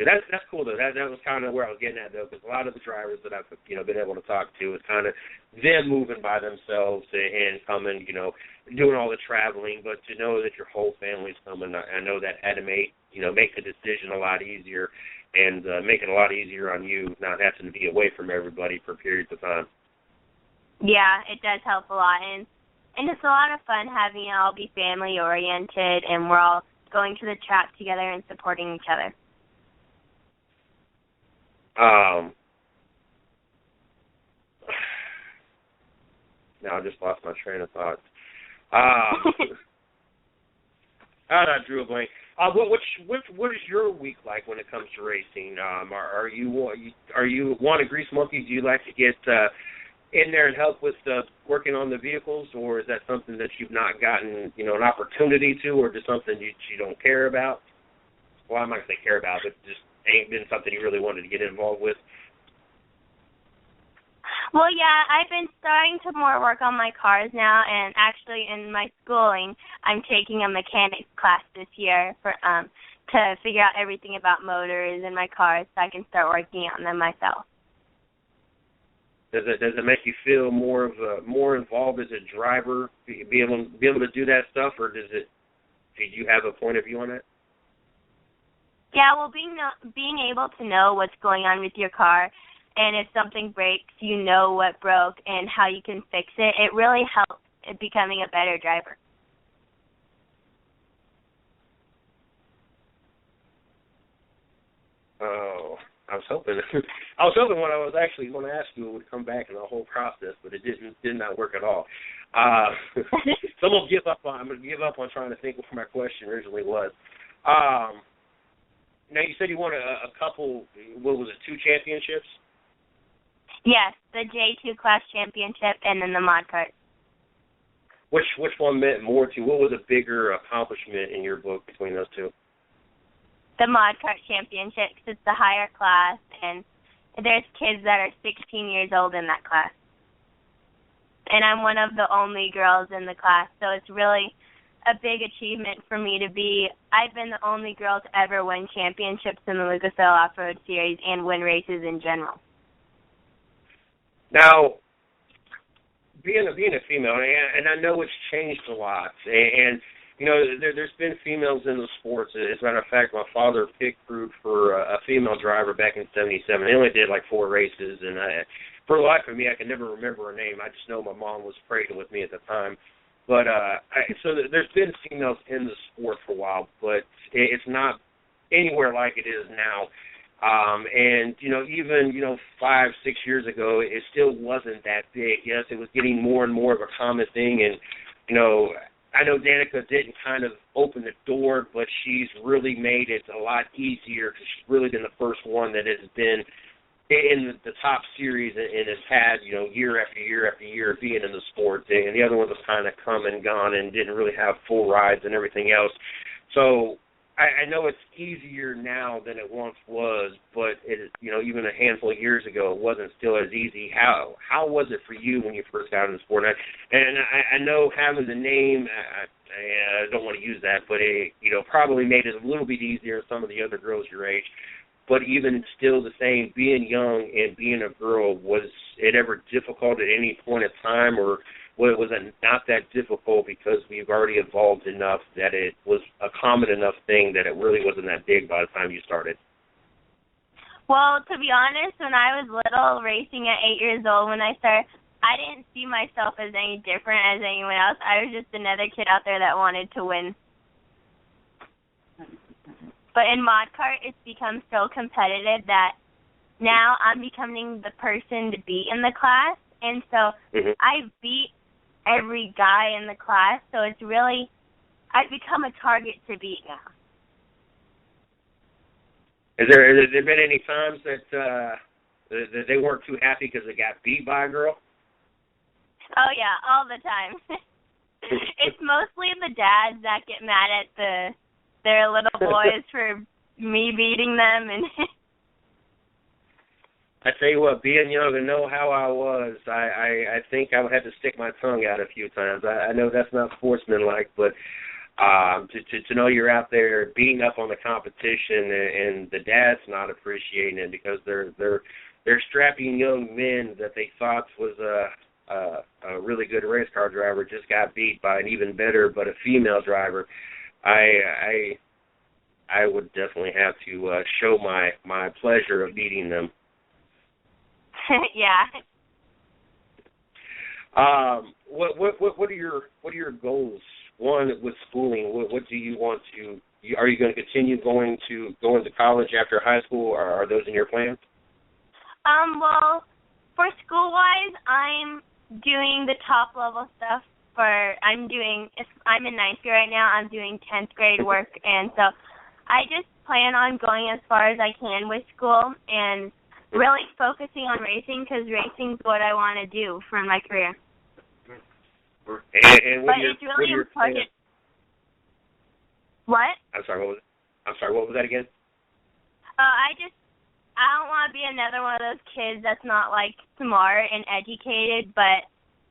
cool, though. That was kind of where I was getting at, though, because a lot of the drivers that I've been able to talk to is kind of them moving by themselves and coming, doing all the traveling. But to know that your whole family's coming, I know that had to make the decision a lot easier and make it a lot easier on you not having to be away from everybody for periods of time. Yeah, it does help a lot, and it's a lot of fun having it all be family-oriented, and we're all going to the track together and supporting each other. Now I just lost my train of thought. I drew a blank. What is your week like when it comes to racing? Are you want a grease monkey? Do you like to get in there and help with working on the vehicles, or is that something that you've not gotten, an opportunity to, or just something you don't care about? Well, I'm not going to say care about, but just ain't been something you really wanted to get involved with? Well, yeah, I've been starting to more work on my cars now, and actually in my schooling, I'm taking a mechanics class this year for to figure out everything about motors in my car so I can start working on them myself. Does it make you feel more involved as a driver, be able to do that stuff, or do you have a point of view on it? Yeah, well, being able to know what's going on with your car, and if something breaks, you know what broke and how you can fix it. It really helps in becoming a better driver. Oh, I was hoping what I was actually going to ask you would come back in the whole process, but it did not work at all. So I'm going to give up on trying to think what my question originally was. Now, you said you won a couple, what was it, 2 championships? Yes, the J2 class championship and then the mod cart. Which one meant more to you? What was a bigger accomplishment in your book between those two? The mod cart championship, 'cause it's the higher class, and there's kids that are 16 years old in that class. And I'm one of the only girls in the class, so it's really a big achievement for me to be. I've been the only girl to ever win championships in the Lucas Oil Off-Road Series and win races in general. Now, being a female, and I know it's changed a lot, and you know, there's been females in the sports. As a matter of fact, my father pit crewed for a female driver back in '77. They only did like 4 races, and for the life of me, I can never remember her name. I just know my mom was pregnant with me at the time. But so there's been females in the sport for a while, but it's not anywhere like it is now. And, you know, even, 5-6 years ago, it still wasn't that big. Yes, it was getting more and more of a common thing. And, I know Danica didn't kind of open the door, but she's really made it a lot easier because she's really been the first one that has been in the top series and has had, year after year after year being in the sport. And the other ones have kind of come and gone and didn't really have full rides and everything else. So I know it's easier now than it once was, but even a handful of years ago, it wasn't still as easy. How was it for you when you first got in the sport? And I know having the name, I don't want to use that, but it probably made it a little bit easier than some of the other girls your age. But even still the same, being young and being a girl, was it ever difficult at any point in time, or was it not that difficult because we've already evolved enough that it was a common enough thing that it really wasn't that big by the time you started? Well, to be honest, when I was little, racing at 8 years old, when I started, I didn't see myself as any different as anyone else. I was just another kid out there that wanted to win. But in mod kart, it's become so competitive that now I'm becoming the person to beat in the class. And so I beat every guy in the class. So it's really, I've become a target to beat now. Has there been any times that they weren't too happy because they got beat by a girl? Oh, yeah, all the time. It's mostly the dads that get mad at their little boys for me beating them. And I tell you what, being young and know how I was, I think I would have to stick my tongue out a few times. I know that's not sportsmanlike, but to know you're out there beating up on the competition and the dad's not appreciating it because they're strapping young men that they thought was a really good race car driver just got beat by an even better but a female driver. I would definitely have to show my pleasure of beating them. Yeah. What are your goals? One, with schooling, what do you want to? Are you going to continue going to college after high school? Or are those in your plans? Well, for school-wise, I'm doing the top-level stuff. I'm in 9th grade right now. I'm doing 10th grade work, and so I just plan on going as far as I can with school and really focusing on racing because racing's what I want to do for my career. And but it's really important. What? I'm sorry. What was that again? I don't want to be another one of those kids that's not like smart and educated, but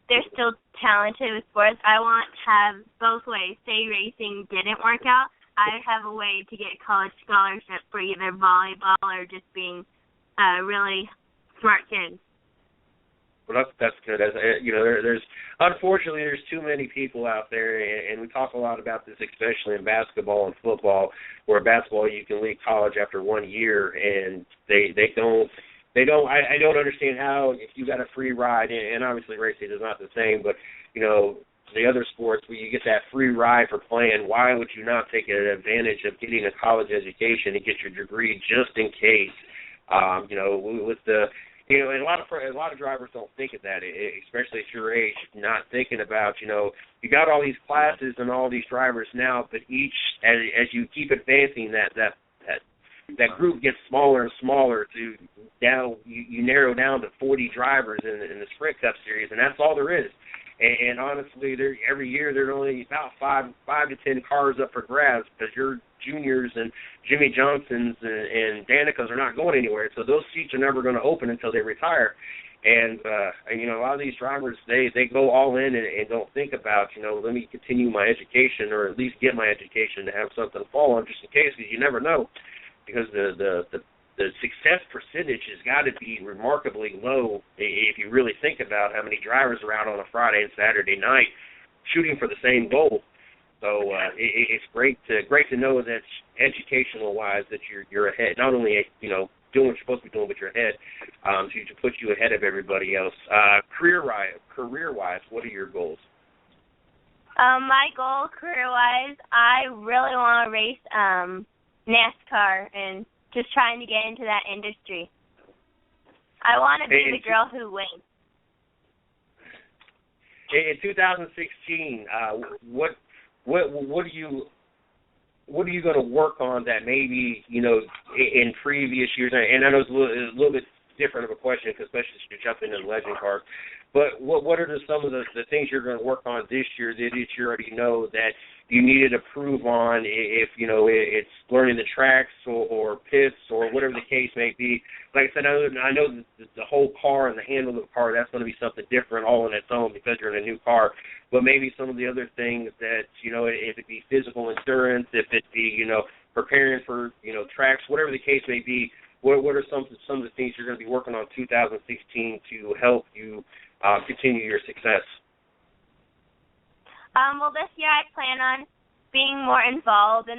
they're still talented with sports. I want to have both ways. Say racing didn't work out, I have a way to get a college scholarship for either volleyball or just being a really smart kid. Well, that's good. As there's unfortunately there's too many people out there, and we talk a lot about this, especially in basketball and football, where basketball you can leave college after 1 year, and I don't understand how if you got a free ride, and obviously racing is not the same, but the other sports where you get that free ride for playing, why would you not take advantage of getting a college education and get your degree just in case? With the and a lot of drivers don't think of that, especially at your age, not thinking about, you got all these classes and all these drivers now, but each, as you keep advancing, that group gets smaller and smaller to down, you narrow down to 40 drivers in the Sprint Cup Series, and that's all there is. And honestly, every year there are only about 5 to 10 cars up for grabs because your juniors and Jimmy Johnsons and Danicas are not going anywhere. So those seats are never going to open until they retire. And a lot of these drivers, they go all in and don't think about, let me continue my education or at least get my education to have something to fall on just in case, because you never know. Because the success percentage has got to be remarkably low if you really think about how many drivers are out on a Friday and Saturday night shooting for the same goal. So it's great to know that educational wise that you're ahead. Not only doing what you're supposed to be doing, but you're ahead. To put you ahead of everybody else. Career wise, what are your goals? My goal career wise, I really want to race NASCAR and just trying to get into that industry. I want to be the girl who wins. In 2016, what are you going to work on that maybe in previous years? And I know it's a little bit different of a question, because especially if you're jumping into the legend cars. But what are some of the things you're going to work on this year that you already know that you needed to prove on, if it's learning the tracks or pits or whatever the case may be? Like I said, I know the whole car and the handle of the car, that's going to be something different all on its own because you're in a new car. But maybe some of the other things that, if it be physical endurance, if it be, preparing for, tracks, whatever the case may be, what are some of the things you're going to be working on 2016 to help you continue your success? Well, this year I plan on being more involved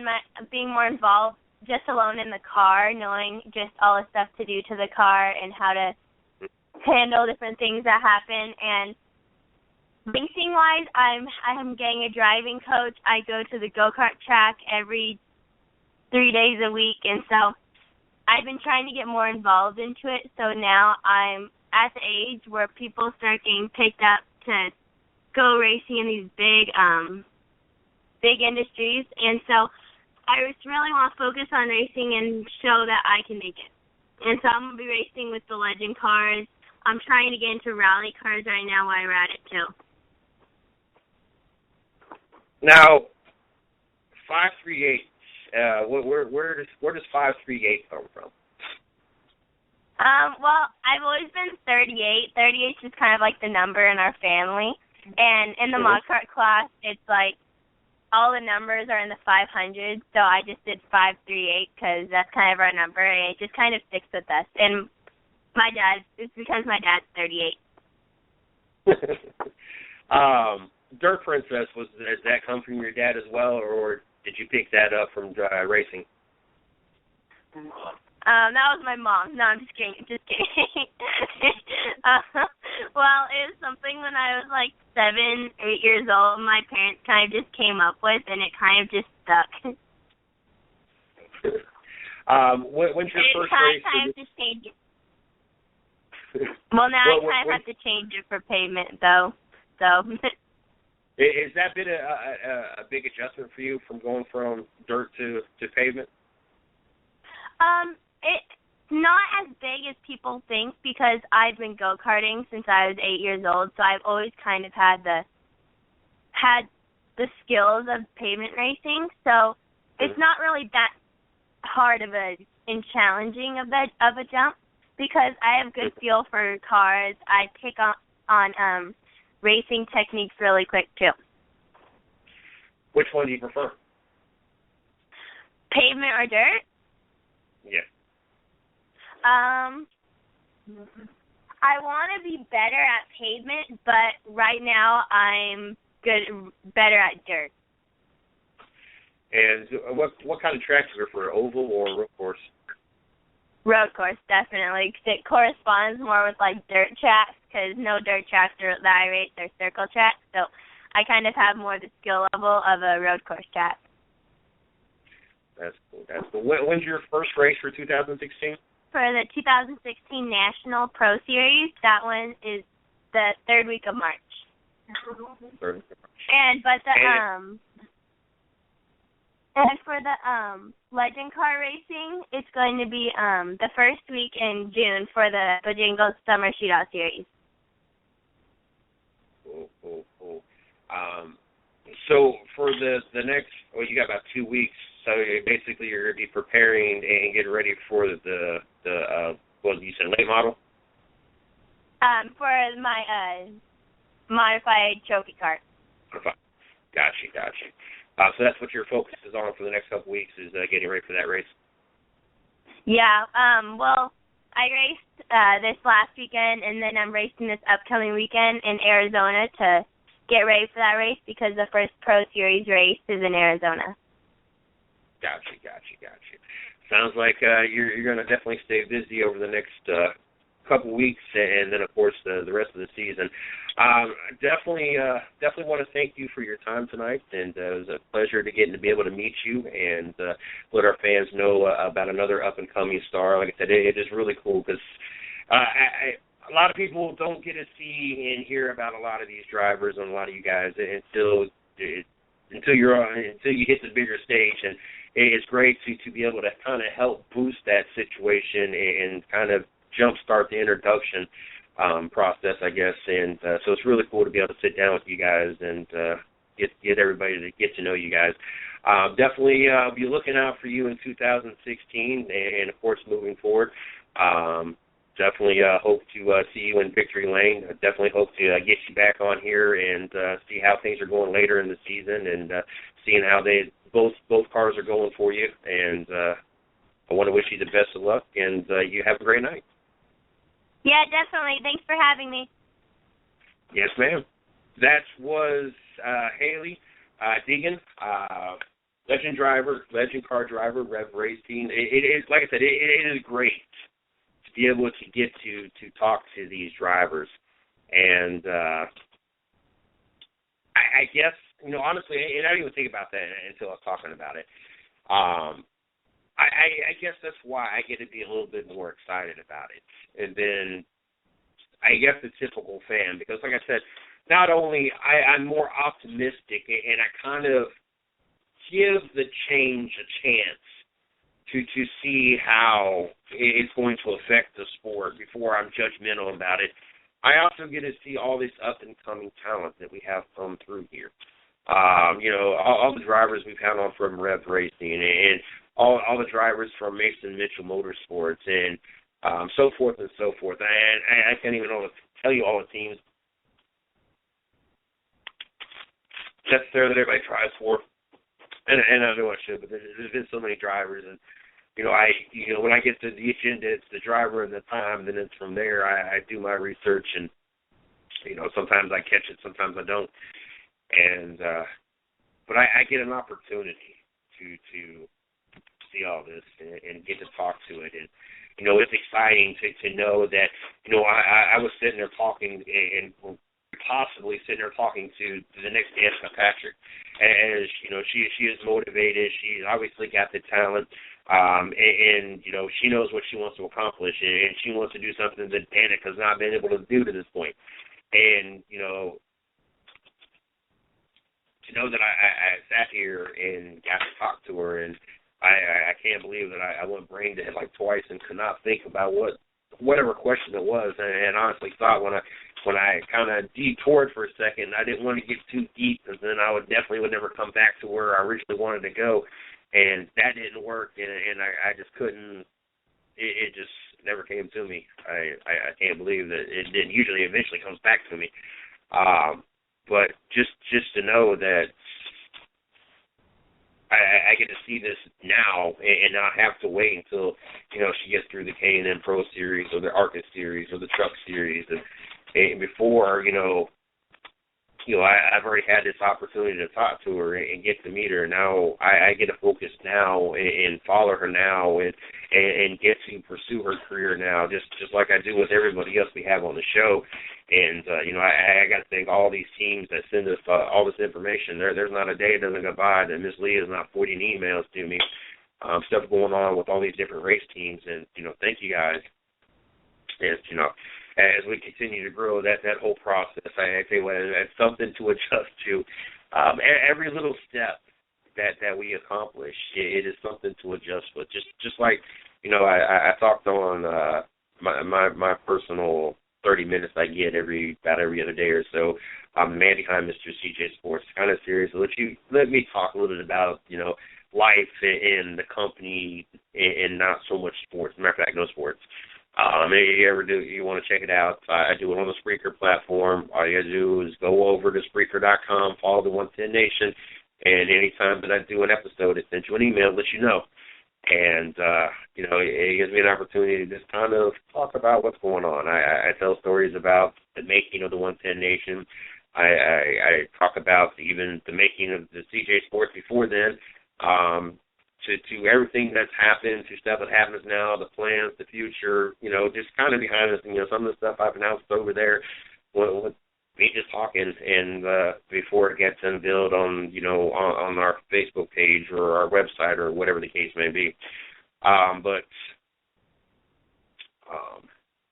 just alone in the car, knowing just all the stuff to do to the car and how to handle different things that happen. And racing-wise, I'm getting a driving coach. I go to the go-kart track every 3 days a week, and so I've been trying to get more involved into it. So now I'm at the age where people start getting picked up to go racing in these big industries, and so I just really want to focus on racing and show that I can make it. And so I'm going to be racing with the legend cars. I'm trying to get into rally cars right now while I ride it too. Now, 538. Where does 538 come from? Well, I've always been 38. 38 is just kind of like the number in our family. And in the mod kart class, it's like all the numbers are in the 500s, so I just did 538 because that's kind of our number, and it just kind of sticks with us. And it's because my dad's 38. Dirt Princess, does that come from your dad as well, or did you pick that up from racing? That was my mom. No, I'm just kidding. Well, it was something when I was like 7, 8 years old. My parents kind of just came up with, and it kind of just stuck. When's your first race? Kind of just changed it. Well, now I kind of have to change it for pavement, though. So. Has that been a big adjustment for you from going from dirt to pavement? It's not as big as people think because I've been go-karting since I was 8 years old, so I've always kind of had the skills of pavement racing. So it's not really that hard and challenging of a jump because I have good feel for cars. I pick on racing techniques really quick too. Which one do you prefer? Pavement or dirt? Yeah. I want to be better at pavement, but right now I'm better at dirt. And what kind of tracks do you prefer, oval or road course? Road course, definitely, because it corresponds more with, like, dirt tracks, because no dirt tracks that I race are circle tracks, so I kind of have more the skill level of a road course track. That's cool. That's cool. When's your first race for 2016? For the 2016 National Pro Series, that one is the third week of March. And for the legend car racing, it's going to be the first week in June for the Bojangles Summer Shootout Series. Cool. So for the next, you got about 2 weeks. So basically, you're going to be preparing and getting ready for the what you said, late model. For my modified trophy cart. Gotcha. So that's what your focus is on for the next couple weeks, is getting ready for that race. Yeah. Well, I raced this last weekend, and then I'm racing this upcoming weekend in Arizona to get ready for that race because the first Pro Series race is in Arizona. Gotcha. Sounds like you're going to definitely stay busy over the next couple weeks, and then of course the rest of the season. Definitely want to thank you for your time tonight, and it was a pleasure to be able to meet you and let our fans know about another up and coming star. Like I said, it is really cool because a lot of people don't get to see and hear about a lot of these drivers and a lot of you guys until you hit the bigger stage, and it's great to be able to kind of help boost that situation and kind of jumpstart the introduction process, I guess. And so it's really cool to be able to sit down with you guys and get everybody to get to know you guys. Definitely be looking out for you in 2016 and of course, moving forward. Definitely hope to see you in Victory Lane. Definitely hope to get you back on here and see how things are going later in the season and seeing how both cars are going for you. And I want to wish you the best of luck, and you have a great night. Yeah, definitely. Thanks for having me. Yes, ma'am. That was Hallie Deegan, legend car driver, Rev Racing. It is, like I said, it is great to be able to get to talk to these drivers. And I guess, honestly, and I didn't even think about that until I was talking about it. I guess that's why I get to be a little bit more excited about it. And then I guess the typical fan, because like I said, not only I'm more optimistic and I kind of give the change a chance to see how it's going to affect the sport before I'm judgmental about it. I also get to see all this up-and-coming talent that we have come through here. All the drivers we've had on from Rev Racing and all the drivers from Mason Mitchell Motorsports and so forth and so forth. And I can't even tell you all the teams necessarily that everybody tries for. And I know I should, but there's been so many drivers. And, when I get to the agenda, it's the driver and the time, then it's from there. I do my research, and, sometimes I catch it, sometimes I don't. And but I get an opportunity to see all this and get to talk to it. And, it's exciting to know that, I was sitting there talking and possibly sitting there talking to the next Danica Patrick. As, she is motivated. She's obviously got the talent. And she knows what she wants to accomplish, and she wants to do something that Danica's not been able to do to this point. And, to know that I sat here and got to talk to her, and I can't believe that I went brain dead like twice and could not think about whatever question it was, and honestly thought when I kind of detoured for a second, I didn't want to get too deep, because then I would never come back to where I originally wanted to go, and that didn't work, and I just couldn't. It just never came to me. I can't believe that it didn't. Usually, eventually comes back to me. But just to know that I I get to see this now and not have to wait until, she gets through the K&N Pro Series or the ARCA Series or the Truck Series. And before, I've already had this opportunity to talk to her and get to meet her. Now I get to focus now and follow her now and get to pursue her career now, just like I do with everybody else we have on the show. And, I got to thank all these teams that send us all this information. There's not a day that doesn't go by that Miss Lee is not forwarding emails to me, stuff going on with all these different race teams. And, thank you guys. And, as we continue to grow that whole process, I tell you what, it's something to adjust to. Every little step that we accomplish, it is something to adjust with. Just like, I talked on my personal 30 minutes I get about every other day or so. I'm the man behind Mr. CJ Sports. Kind of serious. Let me talk a little bit about, life in the company and not so much sports. Matter of fact, no sports. If you want to check it out, I do it on the Spreaker platform. All you got to do is go over to Spreaker.com, follow the 110 Nation, and anytime that I do an episode, it sends you an email, let you know. And, it gives me an opportunity to just kind of talk about what's going on. I tell stories about the making of the 110 Nation. I talk about even the making of the CJ Sports before then, to everything that's happened, to stuff that happens now, the plans, the future, just kind of behind us, some of the stuff I've announced over there, with me just talking, and before it gets unveiled on our Facebook page or our website or whatever the case may be. But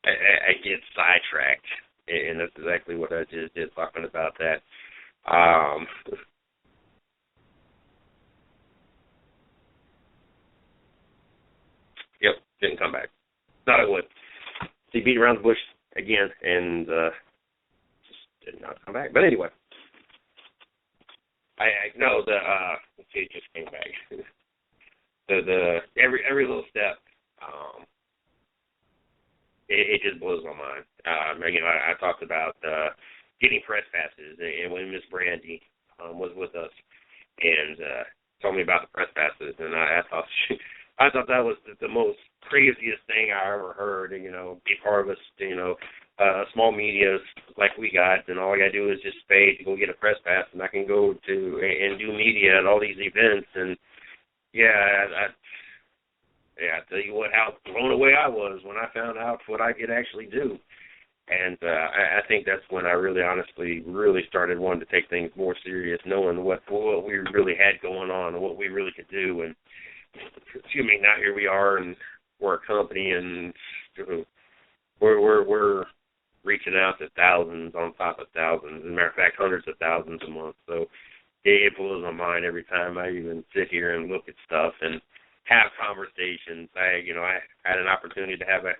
I get sidetracked, and that's exactly what I just did, talking about that. Yep, didn't come back. Thought it would. He beat around the bush again, and just did not come back. But anyway, I know let's see, it just came back. Every little step, it just blows my mind. I talked about getting press passes, and when Miss Brandy was with us and told me about the press passes, and I thought that was the most craziest thing I ever heard. And, be part of a small media like we got, and all I got to do is just pay to go get a press pass, and I can go to and do media at all these events. And I tell you what, how blown away I was when I found out what I could actually do. And I think that's when I really started wanting to take things more serious, knowing what we really had going on and what we really could do. And now here we are, and we're a company, and we're reaching out to thousands on top of thousands. As a matter of fact, hundreds of thousands a month. So it blows my mind every time I even sit here and look at stuff and have conversations. I had an opportunity to have a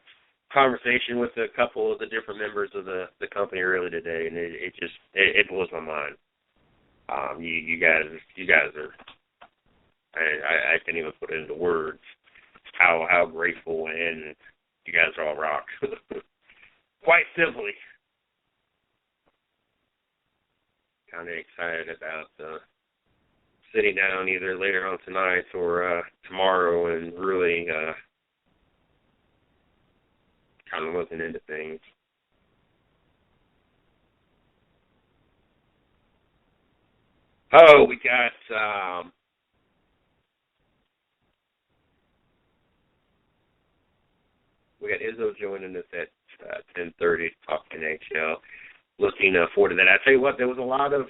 conversation with a couple of the different members of the company earlier today, and it blows my mind. You guys are. I can't even put it into words how grateful, and you guys all rock. Quite simply. Kind of excited about sitting down either later on tonight or tomorrow and really kind of looking into things. Oh, we got Izzo joining us at 10:30 to talk NHL. Looking forward to that. I tell you what, there was a lot of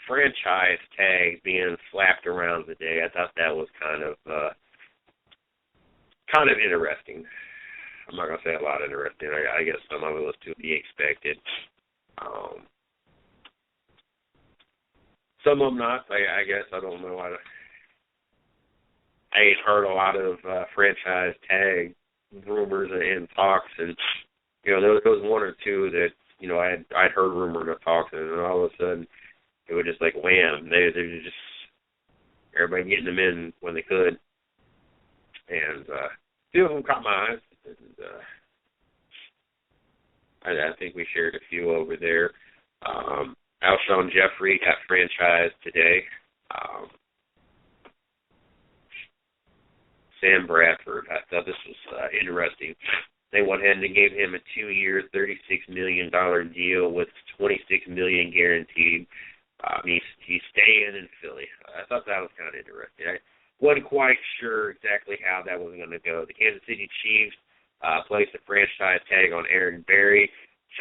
franchise tags being slapped around today. I thought that was kind of interesting. I'm not going to say a lot interesting. I guess some of it was to be expected. Some of them not. I guess I don't know. I ain't heard a lot of franchise tag rumors and talks, and there was one or two that I'd heard rumors of talks, and all of a sudden it was just like wham. They're just everybody getting them in when they could, and a few of them caught my eyes. And I think we shared a few over there. Alshon Jeffrey got franchised today. Sam Bradford. I thought this was interesting. They went ahead and gave him a 2-year, $36 million deal with $26 million guaranteed. He's staying in Philly. I thought that was kind of interesting. I wasn't quite sure exactly how that was going to go. The Kansas City Chiefs placed a franchise tag on Aaron Berry.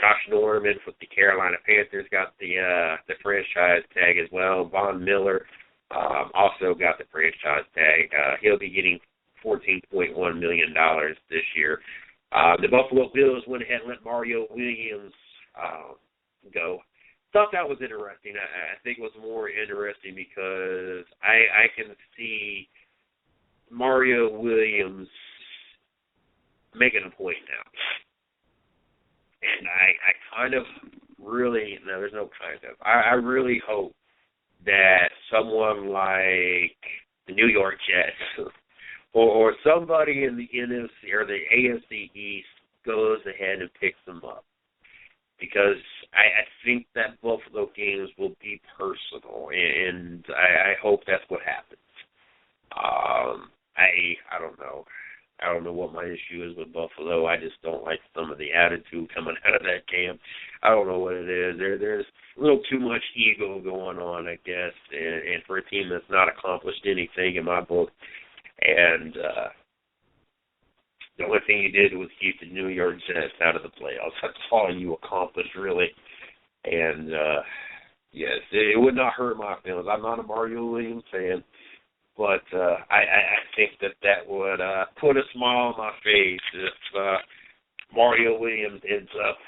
Josh Norman with the Carolina Panthers got the franchise tag as well. Von Miller also got the franchise tag. He'll be getting $14.1 million this year. The Buffalo Bills went ahead and let Mario Williams go. Thought that was interesting. I think it was more interesting because I can see Mario Williams making a point now. And I kind of really, no, there's no kind of, I really hope that someone like the New York Jets or somebody in the NFC or the AFC East goes ahead and picks them up. Because I think that Buffalo games will be personal, and I hope that's what happens. I don't know. I don't know what my issue is with Buffalo. I just don't like some of the attitude coming out of that camp. I don't know what it is. There's a little too much ego going on, I guess, and for a team that's not accomplished anything in my book. And the only thing you did was keep the New York Jets out of the playoffs. That's all you accomplished, really. And, yes, it would not hurt my feelings. I'm not a Mario Williams fan, but I think that would put a smile on my face if Mario Williams ends up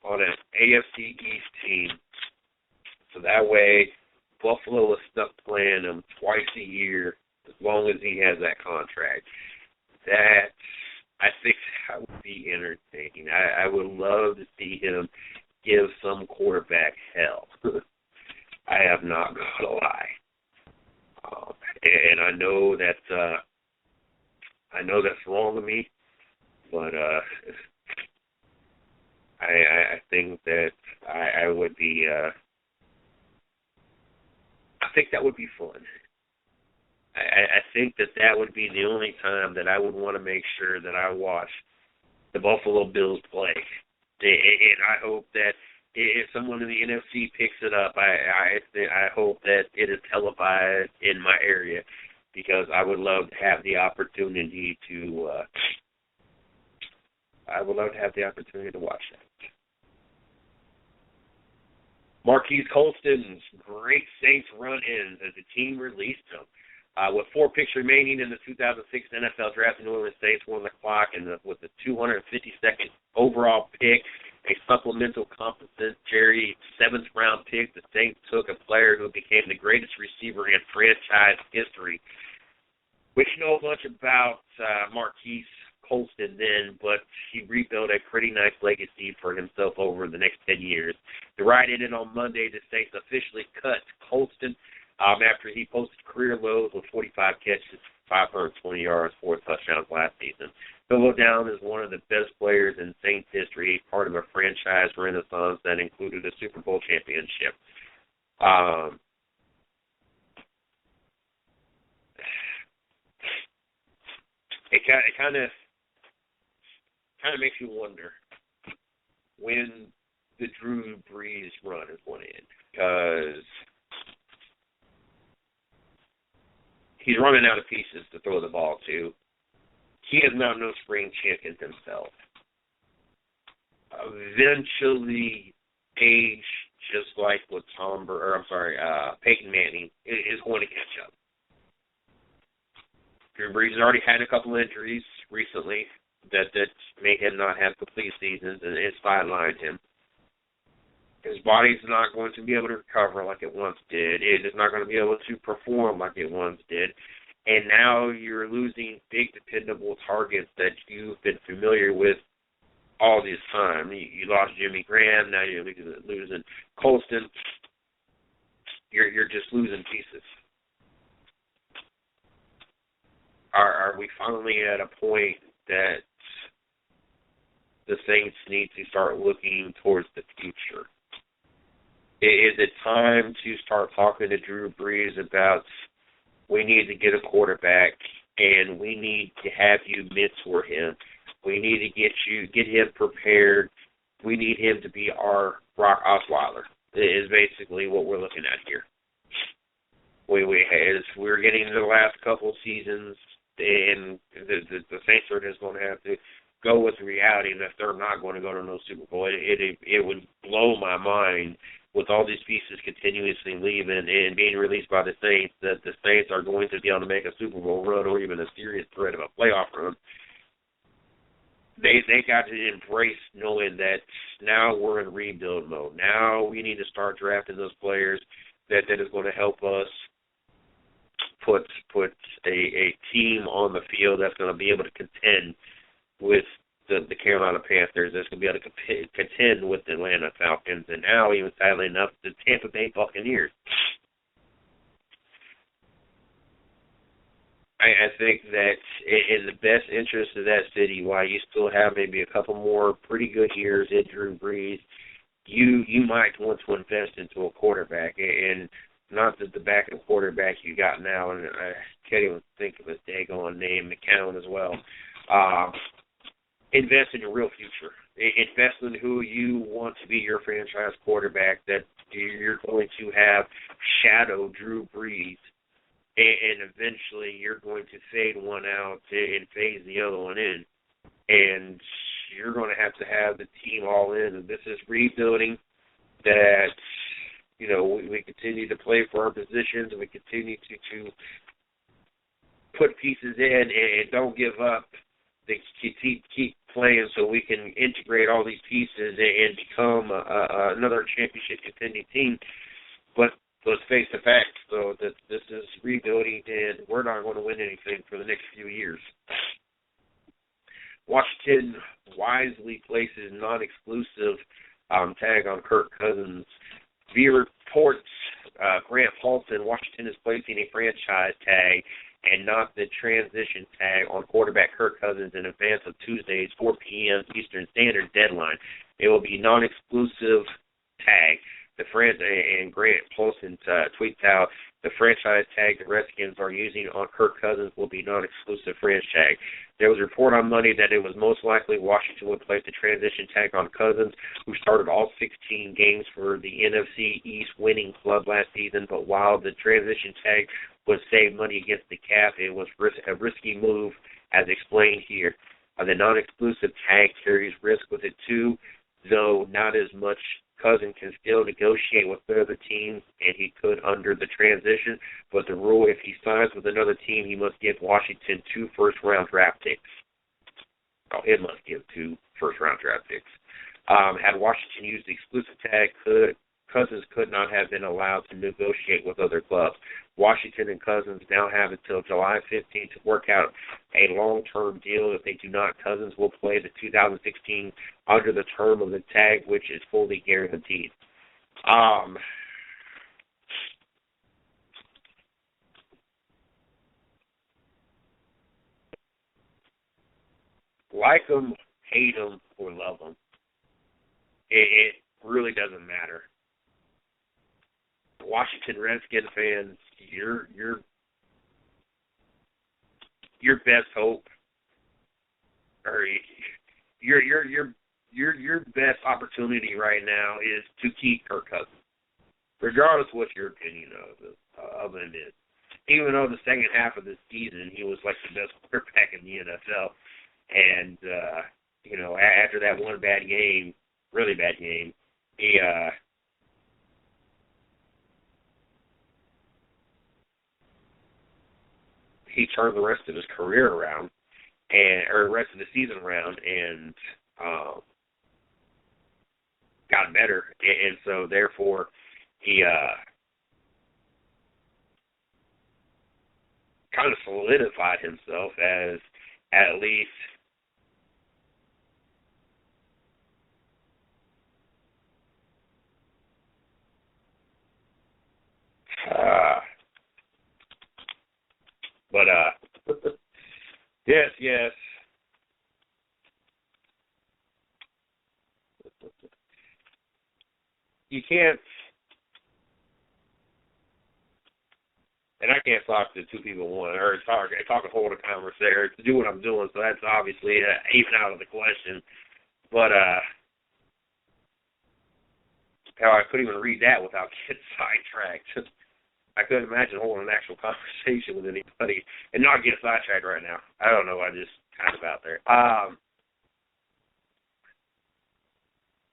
on an AFC East team. So that way Buffalo is stuck playing him twice a year as long as he has that contract. That, I think that would be entertaining. I would love to see him give some quarterback hell. I have not got to lie. And I know that's wrong of me, but I think that I would be I think that would be fun. I think that would be the only time that I would want to make sure that I watch the Buffalo Bills play. And I hope that if someone in the NFC picks it up, I hope that it is televised in my area because I would love to have the opportunity to watch that. Marquise Colston's great Saints run-ins as the team released him. With 4 picks remaining in the 2006 NFL Draft, the New Orleans Saints won the clock, and with the 252nd overall pick, a supplemental compensatory 7th-round pick, the Saints took a player who became the greatest receiver in franchise history. We know much about Marquise Colston then, but he rebuilt a pretty nice legacy for himself over the next 10 years. The ride ended on Monday. The Saints officially cut Colston after he posted career lows with 45 catches, 520 yards, 4 touchdowns last season. He'll go down as one of the best players in Saints history, part of a franchise renaissance that included a Super Bowl championship. It kind of makes you wonder when the Drew Brees run is going to end, because he's running out of pieces to throw the ball to. He is now no spring champion himself. Eventually, age, just like with Peyton Manning, is going to catch up. Drew Brees has already had a couple injuries recently that made him not have complete seasons, and it sidelined him. His body's not going to be able to recover like it once did. It is not going to be able to perform like it once did. And now you're losing big, dependable targets that you've been familiar with all this time. You lost Jimmy Graham. Now you're losing Colston. You're just losing pieces. Are we finally at a point that the Saints need to start looking towards the future? Is it time to start talking to Drew Brees about We need to get a quarterback, and we need to have you mentor him. We need to get him prepared. We need him to be our Brock Osweiler, is basically what we're looking at here. We're getting into the last couple of seasons, and the Saints are just going to have to go with the reality that they're not going to go to no Super Bowl. It would blow my mind with all these pieces continuously leaving and being released by the Saints that the Saints are going to be able to make a Super Bowl run or even a serious threat of a playoff run. They got to embrace knowing that now we're in rebuild mode. Now we need to start drafting those players that is going to help us put a team on the field that's going to be able to contend with the Carolina Panthers, that's going to be able to contend with the Atlanta Falcons, and now, even sadly enough, the Tampa Bay Buccaneers. I think that in the best interest of that city, while you still have maybe a couple more pretty good years in Drew Brees, you might want to invest into a quarterback, and not that the backup quarterback you got now, and I can't even think of his daggone name, McCown as well. Invest in your real future. Invest in who you want to be your franchise quarterback, that you're going to have shadow Drew Brees, and eventually you're going to fade one out and phase the other one in. And you're going to have the team all in. And this is rebuilding that, we continue to play for our positions, and we continue to put pieces in and don't give up. They keep playing so we can integrate all these pieces and become another championship contending team. But let's face the facts, though, that this is rebuilding, and we're not going to win anything for the next few years. Washington wisely places non-exclusive tag on Kirk Cousins. Via reports, Grant Paulson, Washington is placing a franchise tag and not the transition tag on quarterback Kirk Cousins in advance of Tuesday's 4 p.m. Eastern Standard deadline. It will be non-exclusive tag. And Grant Paulson tweets out, the franchise tag the Redskins are using on Kirk Cousins will be non-exclusive franchise tag. There was a report on Monday that it was most likely Washington would place the transition tag on Cousins, who started all 16 games for the NFC East winning club last season. But while the transition tag would save money against the cap, it was a risky move, as explained here. The non-exclusive tag carries risk with it too, though not as much. Cousins can still negotiate with the other teams, and he could under the transition. But the rule, if he signs with another team, he must give Washington 2 first-round draft picks. Oh, it must give 2 first-round draft picks. Had Washington used the exclusive tag, Cousins could not have been allowed to negotiate with other clubs. Washington and Cousins now have until July 15th to work out a long-term deal. If they do not, Cousins will play the 2016 under the term of the tag, which is fully guaranteed. Like them, hate them, or love them, it really doesn't matter. Washington Redskin fans, your best hope, or your best opportunity right now is to keep Kirk Cousins, regardless of what your opinion of him is. Even though the second half of the season he was like the best quarterback in the NFL, and after that one bad game, really bad game, he turned the rest of his career around, or the rest of the season around, and got better. And so, therefore, he kind of solidified himself as at least yes. You can't and I can't talk to two people at once, or talk and hold a conversation, to do what I'm doing, so that's obviously even out of the question. But hell, I couldn't even read that without getting sidetracked. I couldn't imagine holding an actual conversation with anybody and not get sidetracked right now. I don't know, I just kind of out there.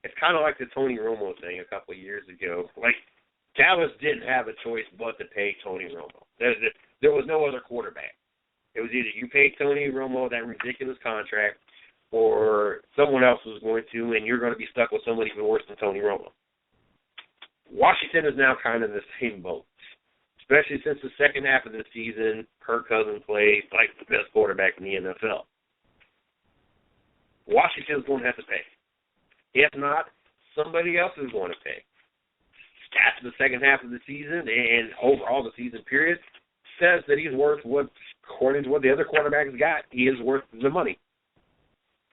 It's kind of like the Tony Romo thing a couple of years ago. Like, Dallas didn't have a choice but to pay Tony Romo. There was no other quarterback. It was either you pay Tony Romo that ridiculous contract or someone else was going to, and you're going to be stuck with somebody even worse than Tony Romo. Washington is now kind of in the same boat, especially since the second half of the season, Kirk Cousins played like the best quarterback in the NFL. Washington's going to have to pay. If not, somebody else is going to pay. Stats of the second half of the season and overall the season period says that he's worth what, according to what the other quarterbacks got, he is worth the money.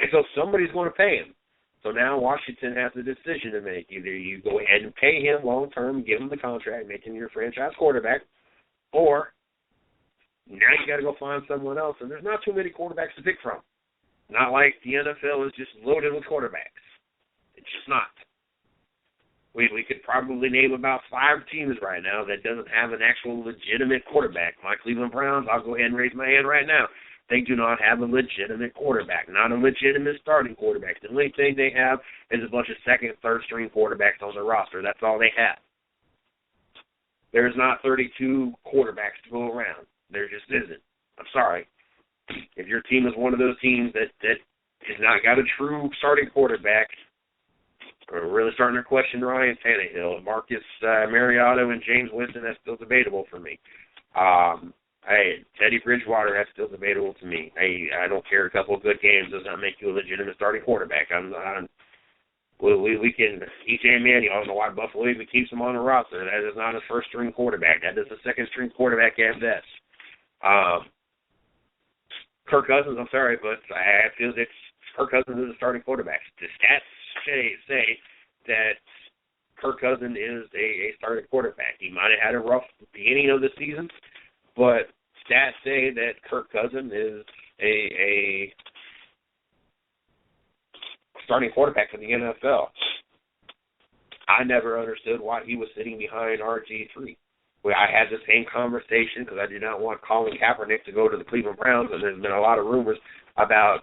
And so somebody's going to pay him. So now Washington has a decision to make. Either you go ahead and pay him long-term, give him the contract, make him your franchise quarterback, or now you got to go find someone else. And there's not too many quarterbacks to pick from. Not like the NFL is just loaded with quarterbacks. It's just not. We could probably name about 5 teams right now that doesn't have an actual legitimate quarterback. My Cleveland Browns, I'll go ahead and raise my hand right now. They do not have a legitimate quarterback, not a legitimate starting quarterback. The only thing they have is a bunch of second and third-string quarterbacks on their roster. That's all they have. There's not 32 quarterbacks to go around. There just isn't. I'm sorry. If your team is one of those teams that has not got a true starting quarterback, we're really starting to question Ryan Tannehill, Marcus Mariota, and James Winston. That's still debatable for me. Teddy Bridgewater, that's still debatable to me. I don't care. A couple of good games does not make you a legitimate starting quarterback. We can EJ Manning. I don't know why Buffalo even keeps him on the roster. That is not a first-string quarterback. That is a second-string quarterback at best. Kirk Cousins, I'm sorry, but I feel that Kirk Cousins is a starting quarterback. The stats say that Kirk Cousins is a starting quarterback. He might have had a rough beginning of the season, but stats say that Kirk Cousins is a starting quarterback for the NFL. I never understood why he was sitting behind RG3. I had the same conversation because I did not want Colin Kaepernick to go to the Cleveland Browns, and there's been a lot of rumors about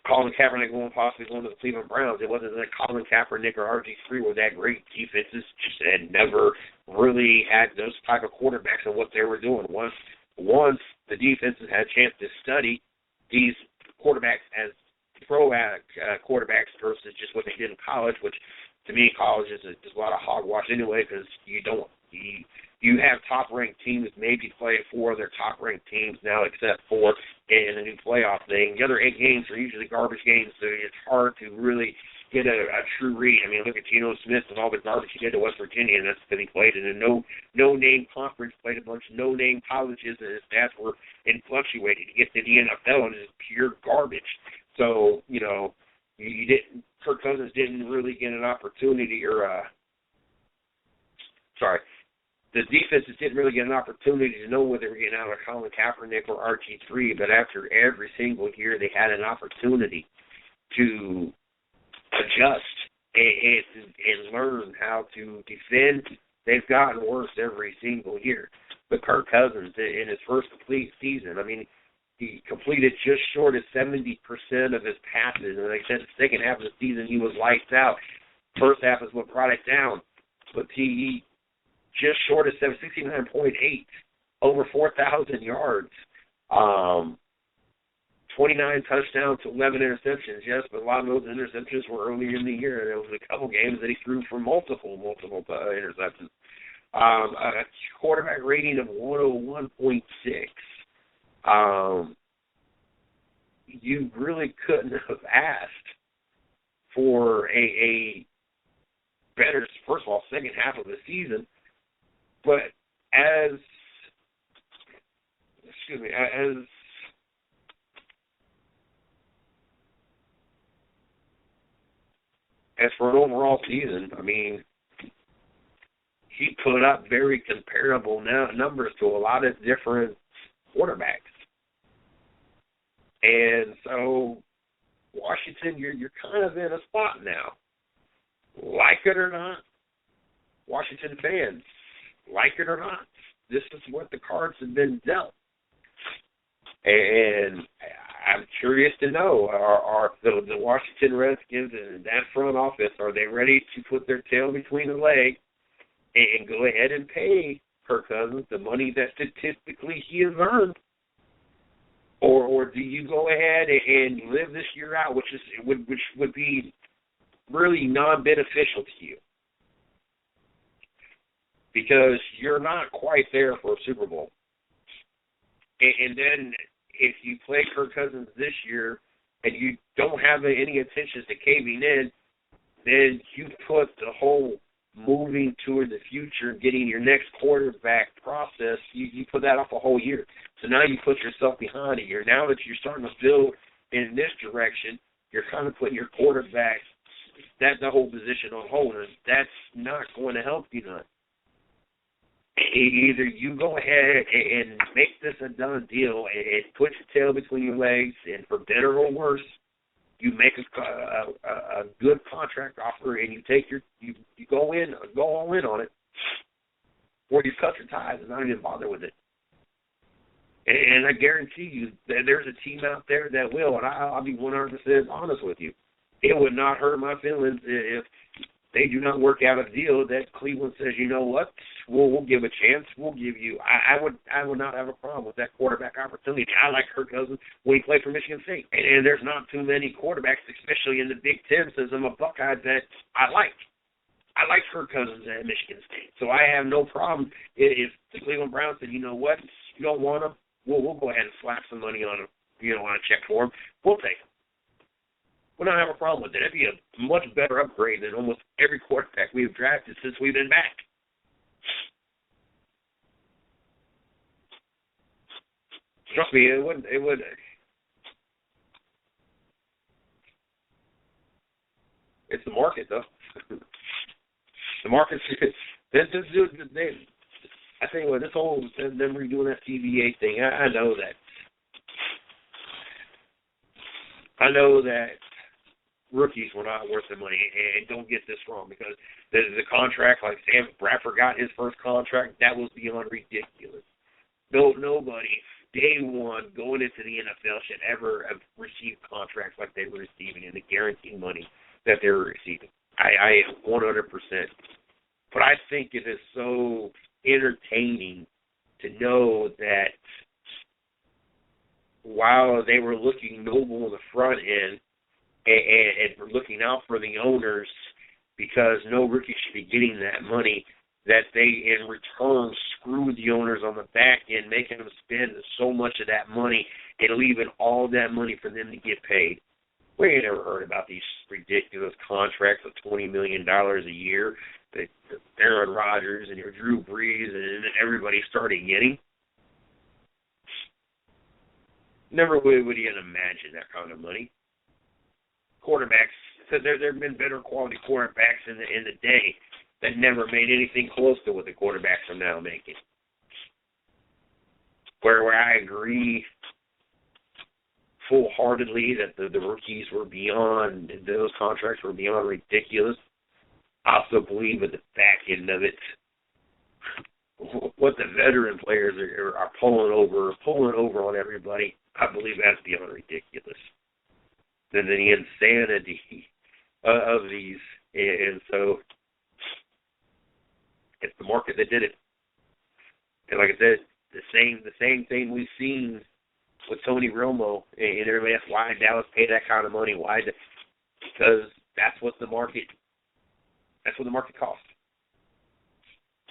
Colin Kaepernick possibly going to the Cleveland Browns. It wasn't that Colin Kaepernick or RG3 were that great. Defenses just had never really had those type of quarterbacks and what they were doing. Once the defenses had a chance to study these quarterbacks as pro quarterbacks versus just what they did in college, which to me college is a lot of hogwash anyway because you have top-ranked teams maybe play 4 of their top-ranked teams now except for in a new playoff thing. The other 8 games are usually garbage games, so it's hard to really get a true read. I mean, look at Geno Smith and all the garbage he did to West Virginia, and that's because he played in a no-name conference, played a bunch of no-name colleges, and his stats were fluctuated. He gets to the NFL, and it's pure garbage. So, Kirk Cousins didn't really get an opportunity the defenses didn't really get an opportunity to know whether they were getting out of Colin Kaepernick or RG3, but after every single year they had an opportunity to adjust and learn how to defend. They've gotten worse every single year. But Kirk Cousins, in his first complete season, I mean, he completed just short of 70% of his passes. And like I said, the second half of the season he was lights out. First half is what brought it down. But he just short of 69.8, over 4,000 yards, 29 touchdowns, 11 interceptions. Yes, but a lot of those interceptions were earlier in the year. There was a couple games that he threw for multiple interceptions. A quarterback rating of 101.6. You really couldn't have asked for a better, first of all, second half of the season. But as for an overall season, I mean, he put up very comparable numbers to a lot of different quarterbacks. And so Washington, you're kind of in a spot now. Like it or not, Washington fans, like it or not, this is what the cards have been dealt. And I'm curious to know, are the Washington Redskins and that front office, are they ready to put their tail between the legs and go ahead and pay Kirk Cousins the money that statistically he has earned? Or do you go ahead and live this year out, which would be really non-beneficial to you? Because you're not quite there for a Super Bowl. And then if you play Kirk Cousins this year and you don't have any intentions of caving in, then you put the whole moving toward the future, getting your next quarterback process, you put that off a whole year. So now you put yourself behind a year. Now that you're starting to build in this direction, you're kind of putting your quarterback, the whole position on hold, and that's not going to help you none. Either you go ahead and make this a done deal and put your tail between your legs, and for better or worse, you make a good contract offer and you go all in on it, or you cut your ties and not even bother with it. And I guarantee you that there's a team out there that will, and I'll be 100% honest with you. It would not hurt my feelings if they do not work out a deal that Cleveland says, you know what, we'll give a chance. We'll give you. I would not have a problem with that quarterback opportunity. I like Kirk Cousins when he played for Michigan State, and there's not too many quarterbacks, especially in the Big Ten, since I'm a Buckeye, that I like. I like Kirk Cousins at Michigan State, so I have no problem if the Cleveland Browns said, you know what, you don't want him, we'll go ahead and slap some money on him, on a check for him. We'll take him. We don't have a problem with it. It'd be a much better upgrade than almost every quarterback we've drafted since we've been back. Trust me, it would. It's the market, though. The market's. I tell you what, this whole them redoing that TVA thing. I know that. I know that rookies were not worth the money, and don't get this wrong, because the contract, like Sam Bradford got his first contract, that was beyond ridiculous. Nobody, day one, going into the NFL should ever have received contracts like they were receiving and the guaranteed money that they were receiving. I 100%. But I think it is so entertaining to know that while they were looking noble in the front end and looking out for the owners, because no rookie should be getting that money, that they in return screw the owners on the back end, making them spend so much of that money and leaving all that money for them to get paid. We ain't never heard about these ridiculous contracts of $20 million a year that Aaron Rodgers and your Drew Brees and everybody started getting. Never would you imagine that kind of money. Quarterbacks, because there have been better quality quarterbacks in the day that never made anything close to what the quarterbacks are now making. Where I agree full-heartedly that the rookies were beyond, those contracts were beyond ridiculous. I also believe at the back end of it, what the veteran players are pulling over on everybody, I believe that's beyond ridiculous. Than the insanity of these. And so it's the market that did it. And like I said, the same thing we've seen with Tony Romo, and everybody asks why Dallas paid that kind of money. Why? Because that's what the market cost.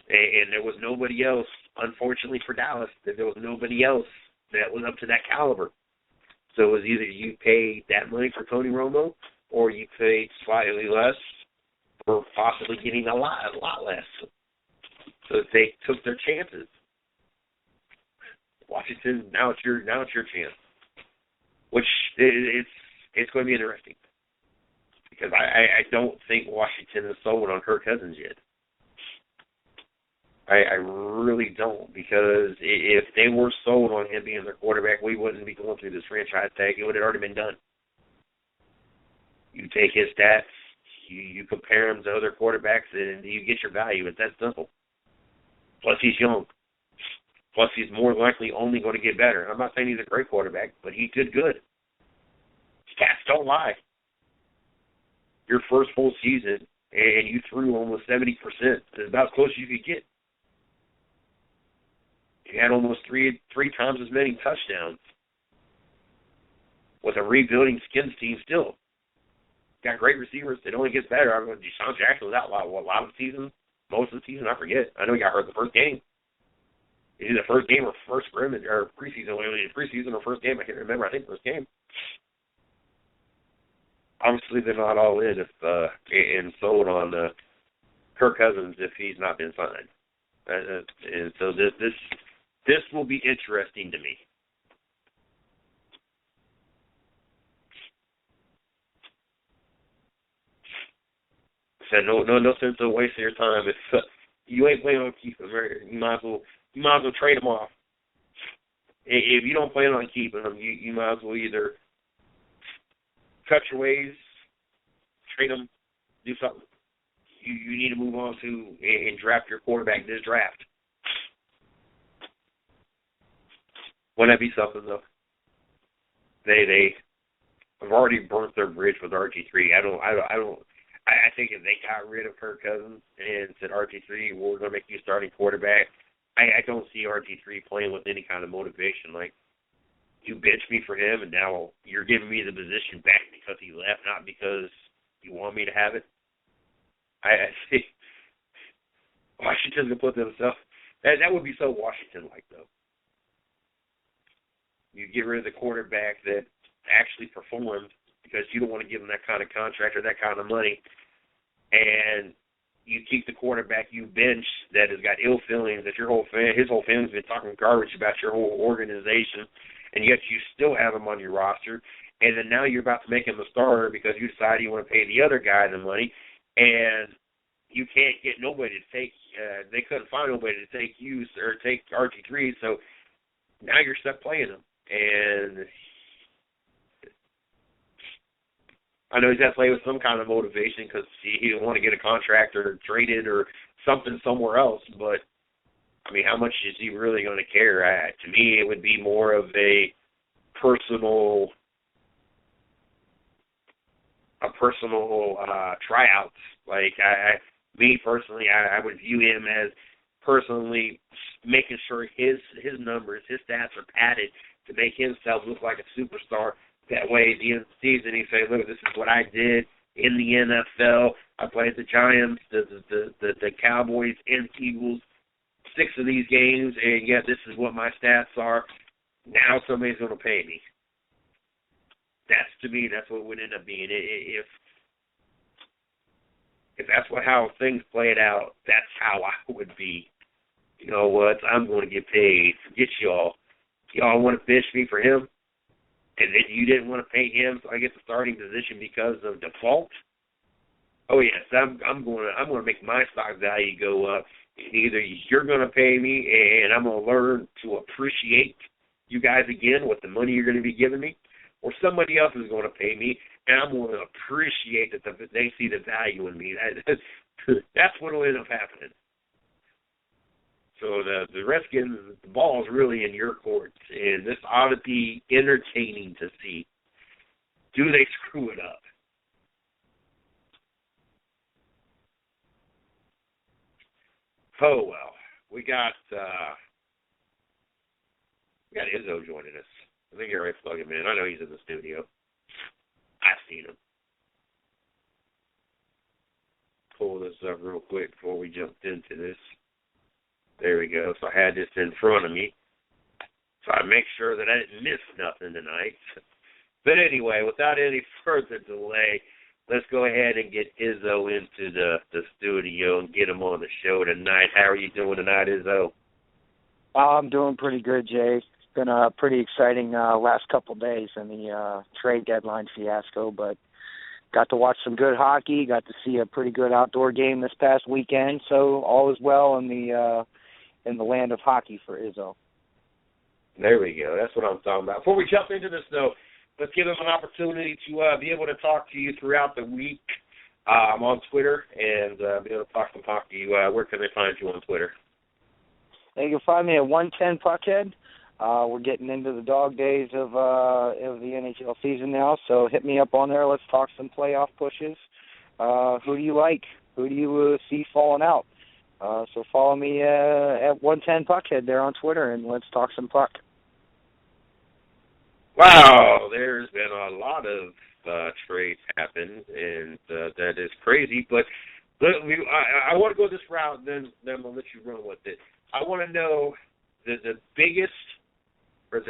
And there was nobody else, unfortunately for Dallas, that there was nobody else that was up to that caliber. So it was either you paid that money for Tony Romo, or you paid slightly less for possibly getting a lot less. So they took their chances. Washington, now it's your chance. Which it's going to be interesting, because I don't think Washington is sold on Kirk Cousins yet. I really don't, because if they were sold on him being their quarterback, we wouldn't be going through this franchise tag. It would have already been done. You take his stats, you compare him to other quarterbacks, and you get your value. It's that simple. Plus, he's young. Plus, he's more likely only going to get better. I'm not saying he's a great quarterback, but he did good. Stats don't lie. Your first full season, and you threw almost 70%. It's about as close as you could get. You had almost three times as many touchdowns with a rebuilding skins team still. Got great receivers. It only gets better. I mean, Deshaun Jackson was out a lot of the season, most of the season. I forget. I know he got hurt the first game. Either the first game or first scrimmage or preseason. Preseason or first game. I can't remember. I think first game. Obviously, they're not all in and sold on Kirk Cousins if he's not been signed. And so this will be interesting to me. So no sense of wasting your time. If you ain't planning on keeping him, you might as well trade him off. If you don't plan on keeping him, you might as well either cut your ways, trade him, do something. You need to move on to and draft your quarterback this draft. Wouldn't that be something though? They have already burnt their bridge with RG3. I think if they got rid of Kirk Cousins and said RG3, we're going to make you starting quarterback, I don't see RG3 playing with any kind of motivation. Like, you benched me for him, and now you're giving me the position back because he left, not because you want me to have it. I think Washington's going to put themselves. That would be so Washington-like, though. You get rid of the quarterback that actually performed because you don't want to give him that kind of contract or that kind of money, and you keep the quarterback you bench that has got ill feelings, that his whole family's been talking garbage about your whole organization, and yet you still have him on your roster, and then now you're about to make him a starter because you decide you want to pay the other guy the money, and you can't get nobody to take. They couldn't find nobody to take you or take RG3, so now you're stuck playing him, and I know he's got to play with some kind of motivation because he didn't want to get a contract or traded or something somewhere else. But, I mean, how much is he really going to care? To me, it would be more of a personal tryout. Like, me personally, I would view him as personally making sure his numbers, his stats are padded to make himself look like a superstar. That way, at the end of the season, he say, look, this is what I did in the NFL. I played the Giants, the Cowboys, and the Eagles, 6 of these games, and yet this is what my stats are. Now somebody's going to pay me. To me, that's what it would end up being. If that's how things played out, that's how I would be. You know what? I'm going to get paid. Forget y'all. Y'all want to bench me for him? And then you didn't want to pay him, so I get the starting position because of default. Oh yes, I'm going to make my stock value go up. Either you're going to pay me, and I'm going to learn to appreciate you guys again with the money you're going to be giving me, or somebody else is going to pay me, and I'm going to appreciate that they see the value in me. That's what will end up happening. So the Redskins, the ball is really in your court, and this ought to be entertaining to see. Do they screw it up? Oh, well, we got Izzo joining us. I think you're ready to plug him in. I know he's in the studio. I've seen him. Pull this up real quick before we jump into this. There we go. So I had this in front of me. So I make sure that I didn't miss nothing tonight. But anyway, without any further delay, let's go ahead and get Izzo into the studio and get him on the show tonight. How are you doing tonight, Izzo? I'm doing pretty good, Jay. It's been a pretty exciting last couple days in the trade deadline fiasco, but got to watch some good hockey, got to see a pretty good outdoor game this past weekend, so all is well in the in the land of hockey for Izzo. There we go. That's what I'm talking about. Before we jump into this, though, let's give them an opportunity to be able to talk to you throughout the week. I'm on Twitter, and be able to talk some hockey. Where can they find you on Twitter? You can find me at 110 Puckhead. We're getting into the dog days of the NHL season now, so hit me up on there. Let's talk some playoff pushes. Who do you like? Who do you see falling out? So follow me at 110 Puckhead there on Twitter, and let's talk some puck. Wow, there's been a lot of trades happen, and that is crazy. But I want to go this route, and then I'm going to let you run with it. I want to know the biggest, or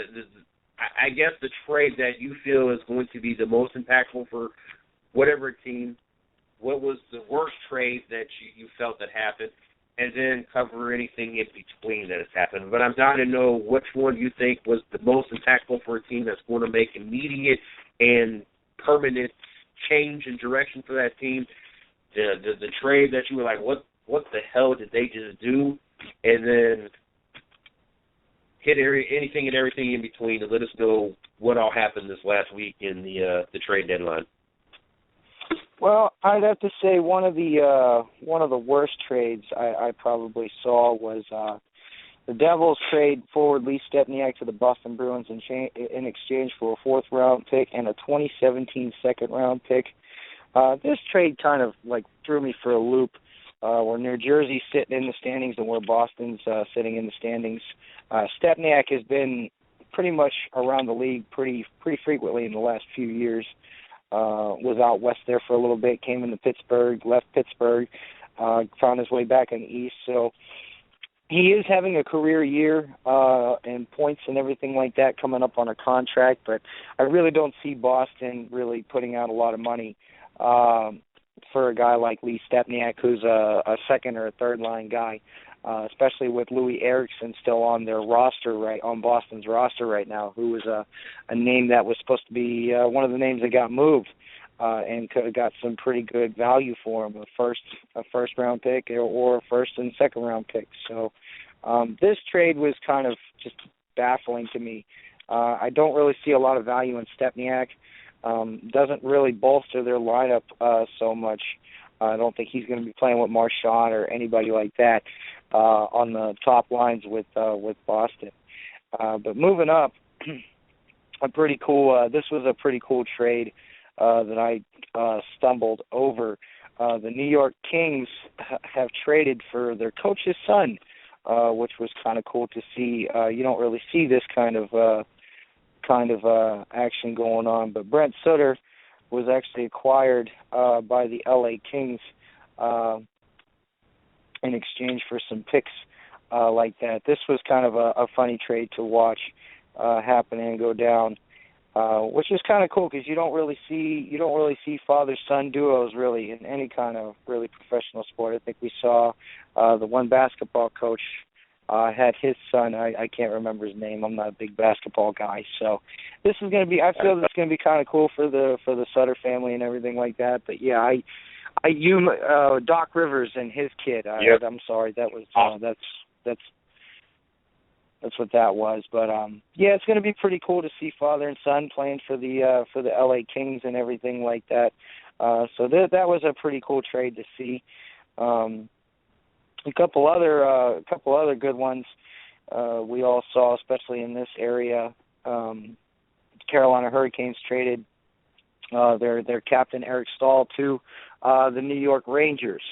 I guess the trade that you feel is going to be the most impactful for whatever team. What was the worst trade that you felt that happened? And then cover anything in between that has happened. But I'm dying to know which one you think was the most impactful for a team that's going to make immediate and permanent change in direction for that team. The trade that you were like, what the hell did they just do? And then hit anything and everything in between to let us know what all happened this last week in the trade deadline. Well, I'd have to say one of the worst trades I probably saw was the Devils trade forward Lee Stepniak to the Boston Bruins in exchange for a fourth-round pick and a 2017 second-round pick. This trade kind of like threw me for a loop. Where New Jersey's sitting in the standings and where Boston's sitting in the standings. Stepniak has been pretty much around the league pretty frequently in the last few years. Was out west there for a little bit, came into Pittsburgh, left Pittsburgh, found his way back in the east. So he is having a career year and points and everything like that coming up on a contract, but I really don't see Boston really putting out a lot of money for a guy like Lee Stepniak, who's a second or a third line guy, especially with Louis Eriksson still on their roster, on Boston's roster right now, who was a name that was supposed to be one of the names that got moved and could have got some pretty good value for him, a first round pick or a first and second round pick. So this trade was kind of just baffling to me. I don't really see a lot of value in Stepniak. Doesn't really bolster their lineup so much. I don't think he's going to be playing with Marchand or anybody like that on the top lines with Boston. But moving up, this was a pretty cool trade that I stumbled over. The New York Kings have traded for their coach's son, which was kind of cool to see. You don't really see this kind of action going on, but Brent Sutter was actually acquired by the LA Kings in exchange for some picks like that. This was kind of a funny trade to watch happen and go down, which is kind of cool because you don't really see father-son duos really in any kind of really professional sport. I think we saw the one basketball coach had his son. I can't remember his name. I'm not a big basketball guy, so this is going to be. I feel this is going to be kind of cool for the Sutter family and everything like that. But yeah, Doc Rivers and his kid. Yep. I'm sorry, that was that's what that was. But yeah, it's going to be pretty cool to see father and son playing for the LA Kings and everything like that. So that was a pretty cool trade to see. A couple other good ones we all saw, especially in this area. Carolina Hurricanes traded their captain Eric Staal to the New York Rangers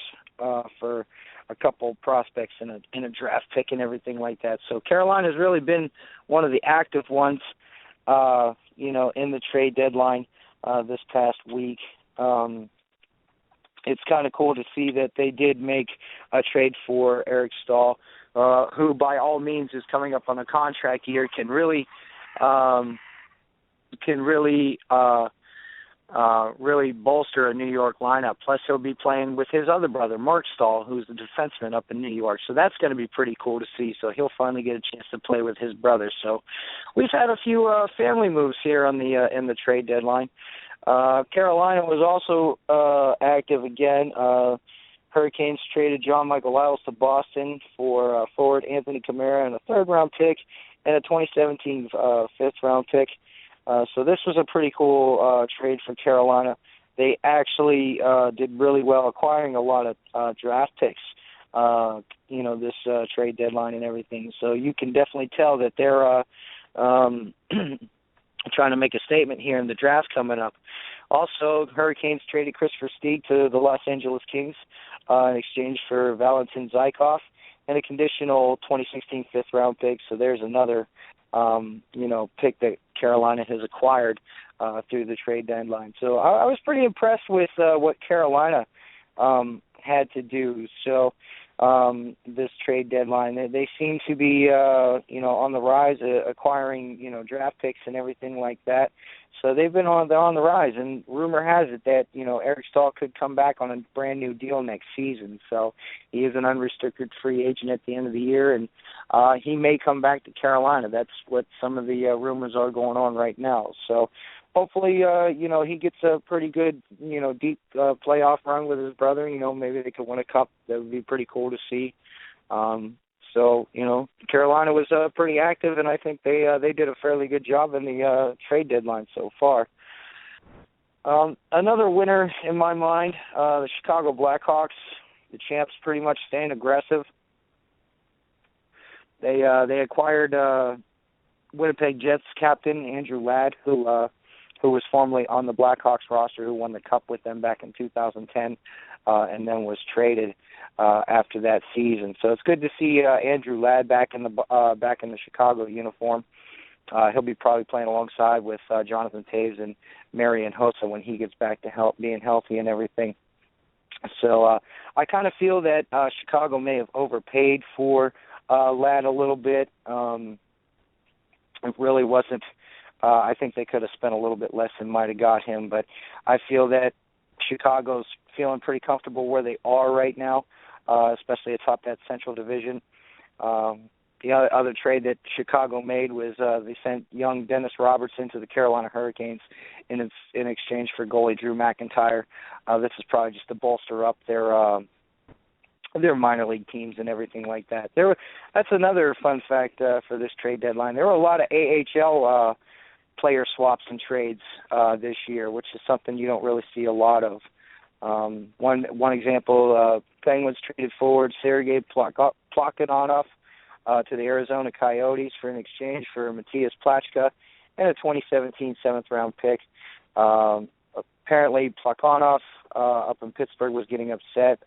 for a couple prospects in a draft pick and everything like that. So Carolina has really been one of the active ones, in the trade deadline this past week. It's kind of cool to see that they did make a trade for Eric Staal, who by all means is coming up on a contract year, can really bolster a New York lineup. Plus, he'll be playing with his other brother, Mark Staal, who's the defenseman up in New York. So that's going to be pretty cool to see. So he'll finally get a chance to play with his brother. So we've had a few family moves here on in the trade deadline. Carolina was also active again. Hurricanes traded John Michael Lyles to Boston for forward Anthony Camara and a third-round pick and a 2017 fifth-round pick. So this was a pretty cool trade for Carolina. They actually did really well acquiring a lot of draft picks, this trade deadline and everything. So you can definitely tell that they're trying to make a statement here in the draft coming up. Also, Hurricanes traded Christopher Stieg to the Los Angeles Kings in exchange for Valentin Zykov and a conditional 2016 fifth-round pick. So there's another, pick that Carolina has acquired through the trade deadline. So I was pretty impressed with what Carolina had to do. So this trade deadline, they seem to be, on the rise, acquiring, draft picks and everything like that. So they're on the rise, and rumor has it that, Eric Stahl could come back on a brand new deal next season. So he is an unrestricted free agent at the end of the year, and he may come back to Carolina. That's what some of the rumors are going on right now. So hopefully, he gets a pretty good, deep playoff run with his brother. Maybe they could win a cup. That would be pretty cool to see. So, Carolina was pretty active, and I think they did a fairly good job in the trade deadline so far. Another winner in my mind, the Chicago Blackhawks, the champs, pretty much staying aggressive. They acquired Winnipeg Jets captain Andrew Ladd, who was formerly on the Blackhawks roster, who won the Cup with them back in 2010, and then was traded after that season. So it's good to see Andrew Ladd back in the Chicago uniform. He'll be probably playing alongside with Jonathan Taves and Marian Hossa when he gets back to being healthy and everything. So I kind of feel that Chicago may have overpaid for Ladd a little bit. It really wasn't. I think they could have spent a little bit less and might have got him, but I feel that Chicago's feeling pretty comfortable where they are right now, especially atop that Central Division. The other trade that Chicago made was they sent young Dennis Robertson to the Carolina Hurricanes in exchange for goalie Drew McIntyre. This is probably just to bolster up their minor league teams and everything like that. That's another fun fact for this trade deadline. There were a lot of AHL player swaps and trades this year, which is something you don't really see a lot of. One example, Penguins traded forward Sergei Plakhanov to the Arizona Coyotes for an exchange for Matthias Plachka and a 2017 seventh-round pick. Apparently, Plakhanov up in Pittsburgh was getting upset.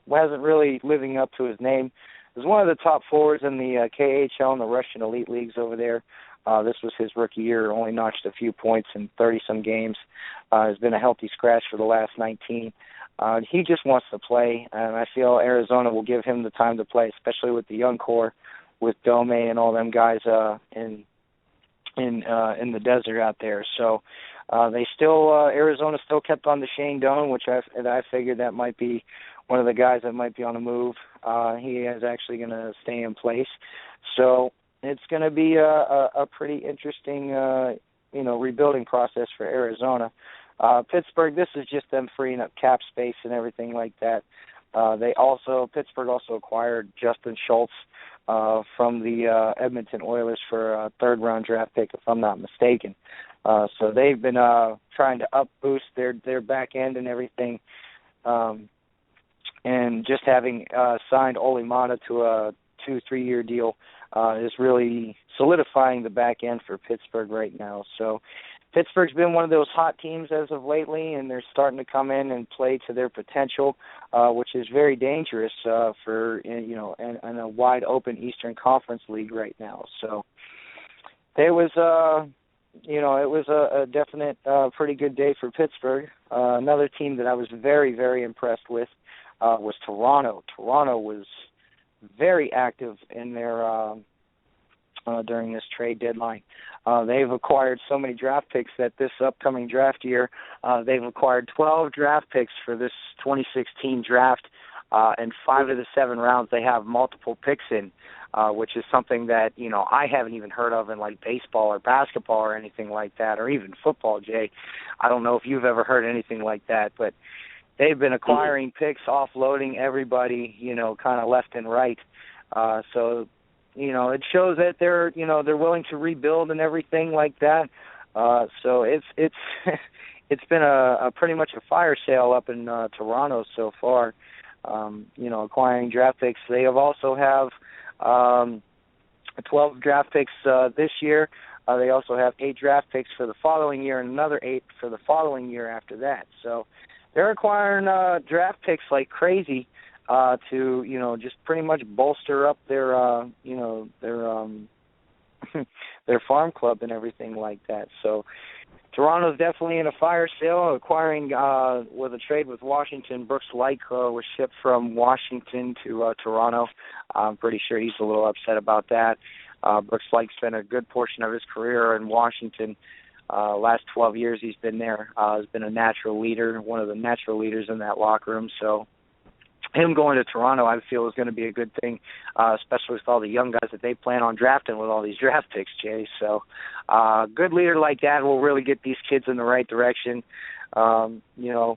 Wasn't really living up to his name. He was one of the top forwards in the KHL and the Russian elite leagues over there. This was his rookie year, only notched a few points in 30-some games. Has been a healthy scratch for the last 19. He just wants to play, and I feel Arizona will give him the time to play, especially with the young core, with Dome and all them guys in the desert out there. So Arizona still kept on to Shane Doan, which I figured that might be one of the guys that might be on the move. He is actually going to stay in place. So it's going to be a pretty interesting, rebuilding process for Arizona. Pittsburgh, this is just them freeing up cap space and everything like that. Pittsburgh also acquired Justin Schultz from the Edmonton Oilers for a third-round draft pick, if I'm not mistaken. So they've been trying to boost their back end and everything. And just having signed Ole Mata to a 2-3 year deal is really solidifying the back end for Pittsburgh right now. So Pittsburgh's been one of those hot teams as of lately, and they're starting to come in and play to their potential, which is very dangerous for in a wide open Eastern Conference league right now. So it was a definite pretty good day for Pittsburgh. Another team that I was very, very impressed with was Toronto. Toronto was very active in their during this trade deadline. They've acquired so many draft picks that this upcoming draft year, they've acquired 12 draft picks for this 2016 draft, and 5 of the 7 rounds they have multiple picks in, which is something that, I haven't even heard of in like baseball or basketball or anything like that, or even football, Jay. I don't know if you've ever heard anything like that, but they've been acquiring picks, offloading everybody, kind of left and right. So, it shows that they're willing to rebuild and everything like that. So it's it's been a pretty much a fire sale up in Toronto so far. Acquiring draft picks. They have also have 12 draft picks this year. They also have 8 draft picks for the following year and another 8 for the following year after that. So they're acquiring draft picks like crazy to just pretty much bolster up their their farm club and everything like that. So Toronto's definitely in a fire sale, acquiring with a trade with Washington. Brooks Laich was shipped from Washington to Toronto. I'm pretty sure he's a little upset about that. Brooks Laich spent a good portion of his career in Washington. Last 12 years he's been there. Has been a natural leader, one of the natural leaders in that locker room. So him going to Toronto, I feel, is going to be a good thing, especially with all the young guys that they plan on drafting with all these draft picks, Jay. So good leader like that will really get these kids in the right direction. Toronto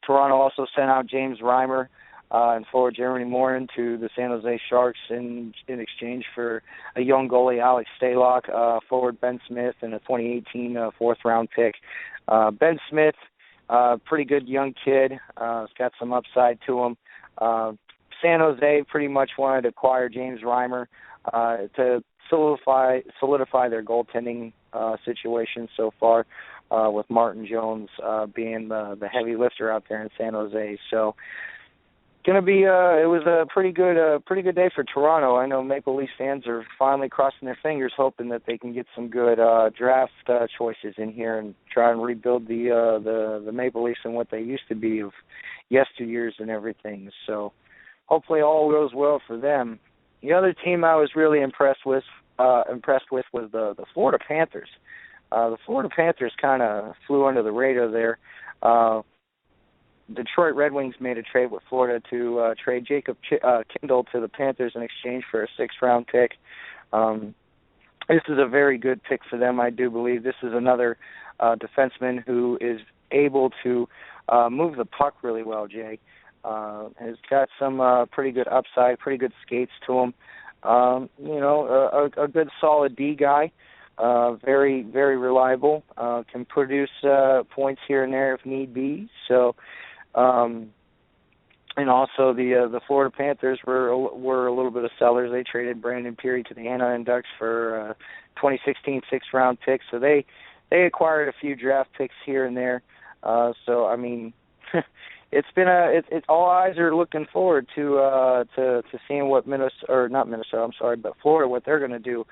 also sent out James Reimer and forward Jeremy Morin to the San Jose Sharks in exchange for a young goalie, Alex Stalock, forward Ben Smith, and a 2018 fourth-round pick. Ben Smith, pretty good young kid. Has got some upside to him. San Jose pretty much wanted to acquire James Reimer to solidify their goaltending situation so far, with Martin Jones being the heavy lifter out there in San Jose. So gonna be it was a pretty good day for Toronto. I know Maple Leafs fans are finally crossing their fingers, hoping that they can get some good draft choices in here and try and rebuild the Maple Leafs and what they used to be of yesteryears and everything. So hopefully all goes well for them. The other team I was really impressed with was the Florida Panthers. The Florida Panthers kind of flew under the radar there. Detroit Red Wings made a trade with Florida to trade Jacob Kindle to the Panthers in exchange for a 6th-round pick. This is a very good pick for them, I do believe. This is another defenseman who is able to move the puck really well, Jay. Has got some pretty good upside, pretty good skates to him. A good solid D guy. Very, very reliable. Can produce points here and there if need be. So, and also the Florida Panthers were a little bit of sellers. They traded Brandon Peary to the Anaheim Ducks for 2016 6th-round pick. So they acquired a few draft picks here and there. So I mean, it's been it's all eyes are looking forward to seeing what Florida, what they're going to do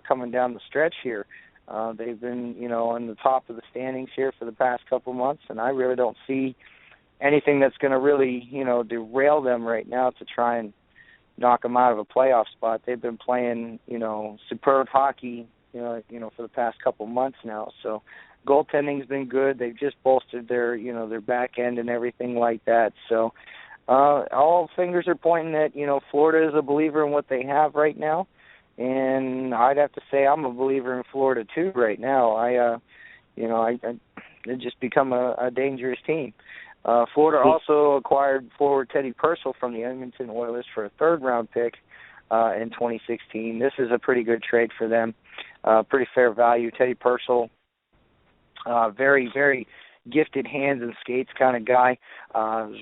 coming down the stretch here. They've been on the top of the standings here for the past couple months, and I really don't see anything that's going to really derail them right now to try and knock them out of a playoff spot. They've been playing superb hockey for the past couple months now. So goaltending's been good. They've just bolstered their back end and everything like that. So all fingers are pointing that Florida is a believer in what they have right now, and I'd have to say I'm a believer in Florida too right now. They've just become a dangerous team. Florida also acquired forward Teddy Purcell from the Edmonton Oilers for a 3rd-round pick in 2016. This is a pretty good trade for them. Pretty fair value. Teddy Purcell, very, very gifted hands and skates kind of guy.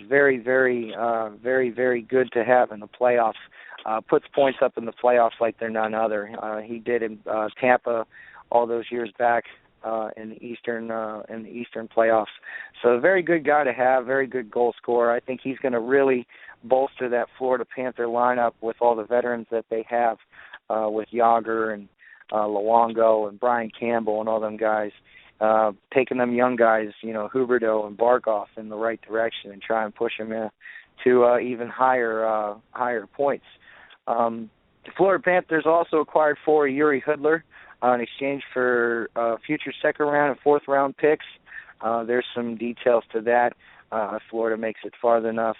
Very, very, very, very good to have in the playoffs. Puts points up in the playoffs like they're none other. He did in Tampa all those years back in the Eastern playoffs. So a very good guy to have, very good goal scorer. I think he's going to really bolster that Florida Panther lineup with all the veterans that they have with Yager and Luongo and Brian Campbell and all them guys. Taking them young guys, Huberdeau and Barkov in the right direction and try and push them to even higher points. The Florida Panthers also acquired forward Yuri Hudler in exchange for future 2nd-round and 4th-round picks. There's some details to that. Florida makes it farther enough.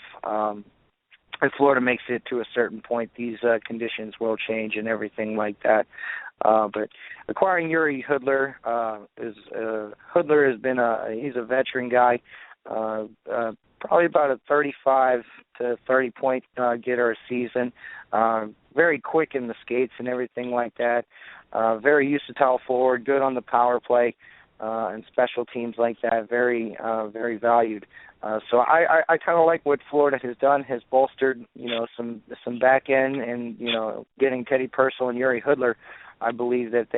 If Florida makes it to a certain point, these conditions will change and everything like that. But acquiring Yuri Hudler, Hudler has been he's a veteran guy. probably about a 35 to 30 point getter a season. Very quick in the skates and everything like that. Very usatile forward, good on the power play and special teams like that. Very valued. So I kind of like what Florida has done. Has bolstered some back end, and getting Teddy Purcell and Yuri Hudler. I believe that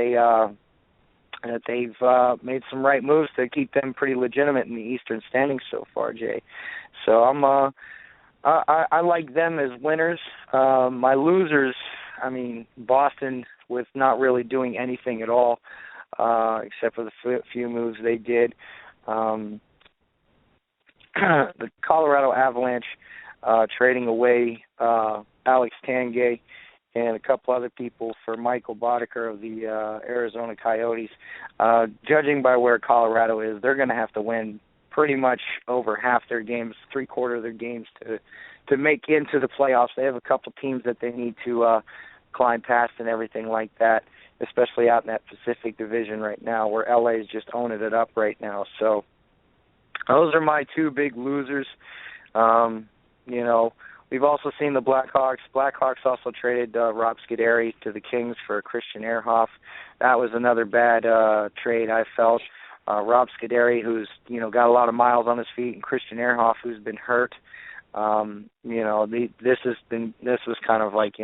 they've made some right moves to keep them pretty legitimate in the Eastern standings so far, Jay. So I like them as winners. My losers, Boston, with not really doing anything at all, except for the few moves they did. The Colorado Avalanche trading away Alex Tanguay and a couple other people for Michael Boddicker of the Arizona Coyotes. Judging by where Colorado is, they're going to have to win pretty much over half their games, three-quarters of their games to make into the playoffs. They have a couple teams that they need to climb past and everything like that, especially out in that Pacific Division right now, where LA is just owning it up right now. So those are my two big losers. We've also seen the Blackhawks. Blackhawks also traded Rob Scuderi to the Kings for Christian Ehrhoff. That was another bad trade, I felt. Rob Scuderi, who's got a lot of miles on his feet, and Christian Ehrhoff, who's been hurt. This was kind of like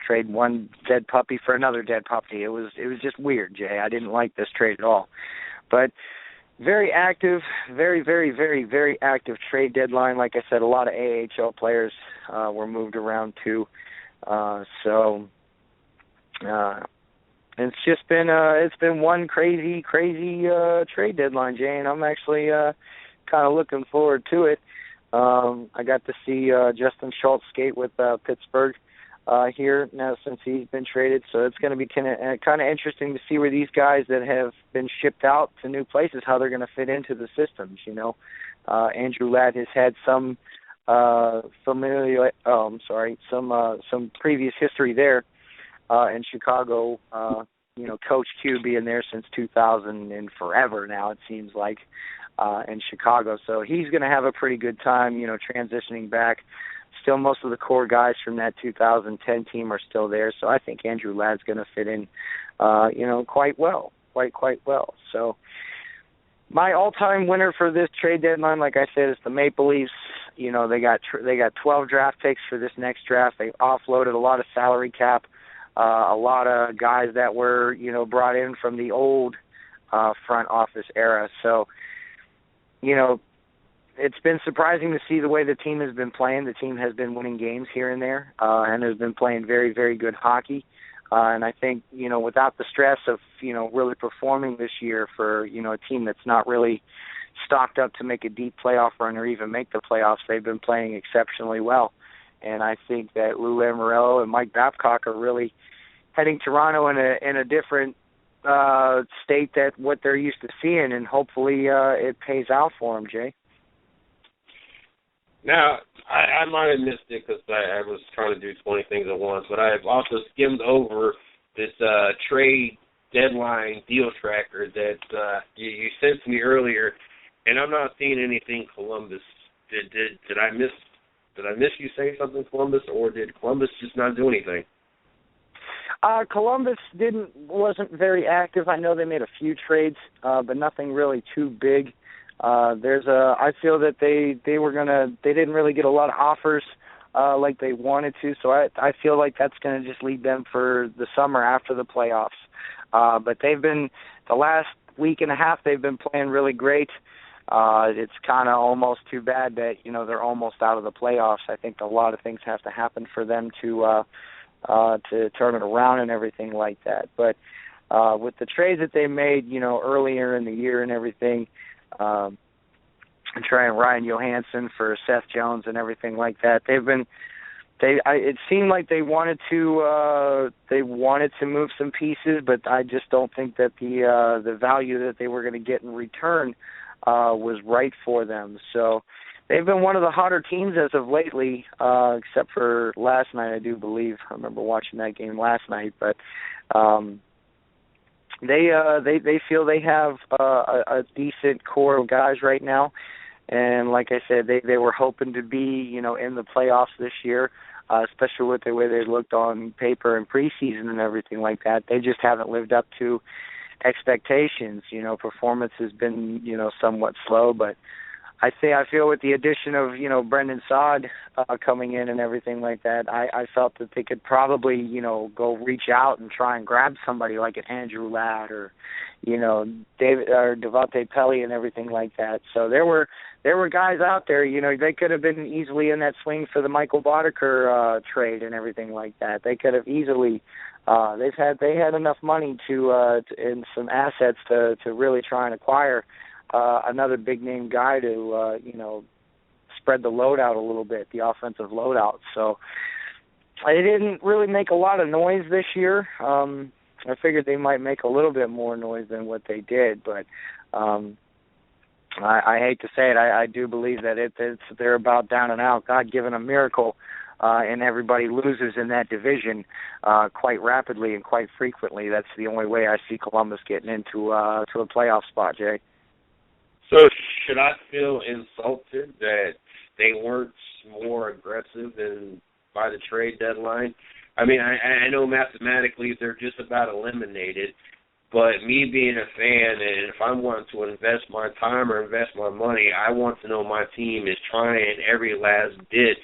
trade one dead puppy for another dead puppy. It was just weird, Jay. I didn't like this trade at all. But very active, very, very, very, very active trade deadline. Like I said, a lot of AHL players were moved around too. It's just been one crazy trade deadline, Jay, and I'm actually kind of looking forward to it. I got to see Justin Schultz skate with Pittsburgh here now since he's been traded, so it's going to be kind of interesting to see where these guys that have been shipped out to new places, how they're going to fit into the systems. Andrew Ladd has had some some previous history there in Chicago. Coach Q being there since 2000 and forever now, it seems like, in Chicago. So he's going to have a pretty good time, transitioning back. Still, most of the core guys from that 2010 team are still there, so I think Andrew Ladd's going to fit in, quite well. So my all-time winner for this trade deadline, like I said, is the Maple Leafs. They got 12 draft picks for this next draft. They offloaded a lot of salary cap, a lot of guys that were, brought in from the old front office era. So, it's been surprising to see the way the team has been playing. The team has been winning games here and there, and has been playing very, very good hockey. And I think, without the stress of, really performing this year for, a team that's not really stocked up to make a deep playoff run or even make the playoffs, they've been playing exceptionally well. And I think that Lou Lamoriello and Mike Babcock are really heading Toronto in a different state that what they're used to seeing, and hopefully it pays out for them, Jay. Now, I might have missed it because I was trying to do 20 things at once, but I've also skimmed over this trade deadline deal tracker that you sent to me earlier, and I'm not seeing anything Columbus. Did I miss you saying something Columbus, or did Columbus just not do anything? Columbus wasn't very active. I know they made a few trades, but nothing really too big. I feel that they didn't really get a lot of offers like they wanted to, so I feel like that's going to just lead them for the summer after the playoffs. But the last week and a half, they've been playing really great. It's kind of almost too bad that, they're almost out of the playoffs. I think a lot of things have to happen for them to turn it around and everything like that. But with the trades that they made, earlier in the year and everything, trying Ryan Johansson for Seth Jones and everything like that. It seemed like they wanted to move some pieces, but I just don't think that the value that they were going to get in return was right for them. So they've been one of the hotter teams as of lately, except for last night, I do believe. I remember watching that game last night, but they feel they have a decent core of guys right now. And like I said, they were hoping to be, in the playoffs this year, especially with the way they looked on paper and preseason and everything like that. They just haven't lived up to expectations. Performance has been, somewhat slow, but I feel with the addition of, Brendan Saad coming in and everything like that, I felt that they could probably, go reach out and try and grab somebody like an Andrew Ladd or, David or Devontae Pelly and everything like that. So there were guys out there, they could have been easily in that swing for the Michael Boddicker trade and everything like that. They could have easily they had enough money to and some assets to really try and acquire another big name guy to spread the load out a little bit, the offensive load out. So they didn't really make a lot of noise this year. I figured they might make a little bit more noise than what they did, but I hate to say it, I do believe that they're about down and out. God given a miracle, and everybody loses in that division quite rapidly and quite frequently. That's the only way I see Columbus getting into a playoff spot, Jay. So should I feel insulted that they weren't more aggressive than by the trade deadline? I mean, I know mathematically they're just about eliminated, but me being a fan, and if I'm wanting to invest my time or invest my money, I want to know my team is trying every last bit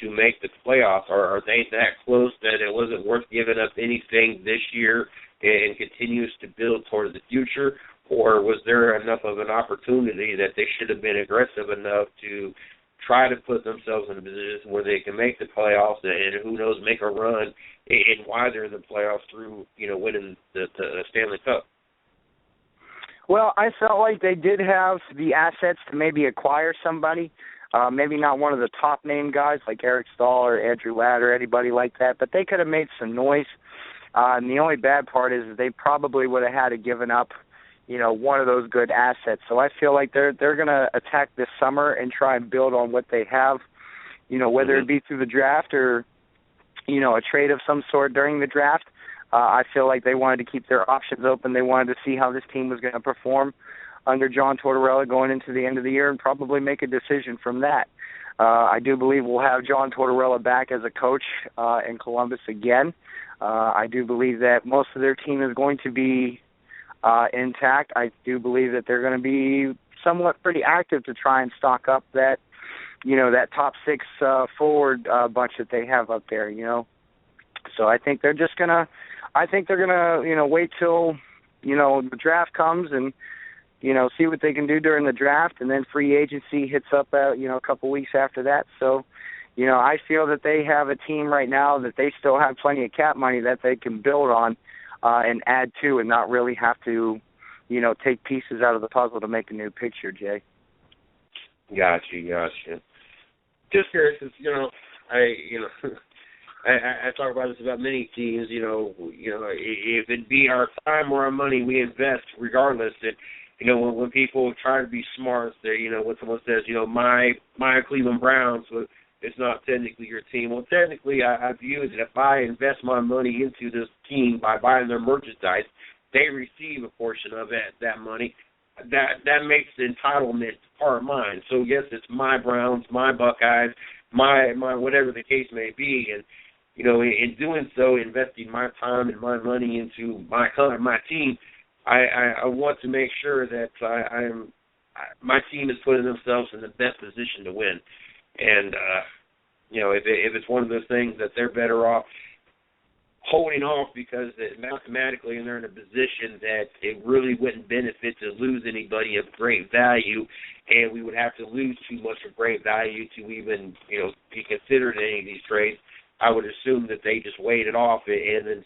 to make the playoffs. Are they that close that it wasn't worth giving up anything this year and continues to build towards the future? Or was there enough of an opportunity that they should have been aggressive enough to try to put themselves in a position where they can make the playoffs and who knows, make a run and why they're in the playoffs through, winning the Stanley Cup? Well, I felt like they did have the assets to maybe acquire somebody, maybe not one of the top name guys like Eric Stahl or Andrew Ladd or anybody like that, but they could have made some noise. And the only bad part is they probably would have had to given up one of those good assets. So I feel like they're going to attack this summer and try and build on what they have, whether it be through the draft or, a trade of some sort during the draft. I feel like they wanted to keep their options open. They wanted to see how this team was going to perform under John Tortorella going into the end of the year and probably make a decision from that. I do believe we'll have John Tortorella back as a coach in Columbus again. I do believe that most of their team is going to be intact. I do believe that they're going to be somewhat pretty active to try and stock up that, that top six forward bunch that they have up there, So I think they're just gonna, wait till, the draft comes and, see what they can do during the draft, and then free agency hits up, a couple weeks after that. So, I feel that they have a team right now that they still have plenty of cap money that they can build on. And add to and not really have to, take pieces out of the puzzle to make a new picture, Jay. Gotcha. Just curious, I talk about this about many teams, if it be our time or our money, we invest regardless. And, when people try to be smart, they, when someone says, my Cleveland Browns, it's not technically your team. Well, technically, I view that if I invest my money into this team by buying their merchandise, they receive a portion of that money. That makes the entitlement part of mine. So, yes, it's my Browns, my Buckeyes, my whatever the case may be. And, in doing so, investing my time and my money into my team, I want to make sure that my team is putting themselves in the best position to win. And, if it's one of those things that they're better off holding off because mathematically they're in a position that it really wouldn't benefit to lose anybody of great value, and we would have to lose too much of great value to even, be considered in any of these trades, I would assume that they just wait it off and then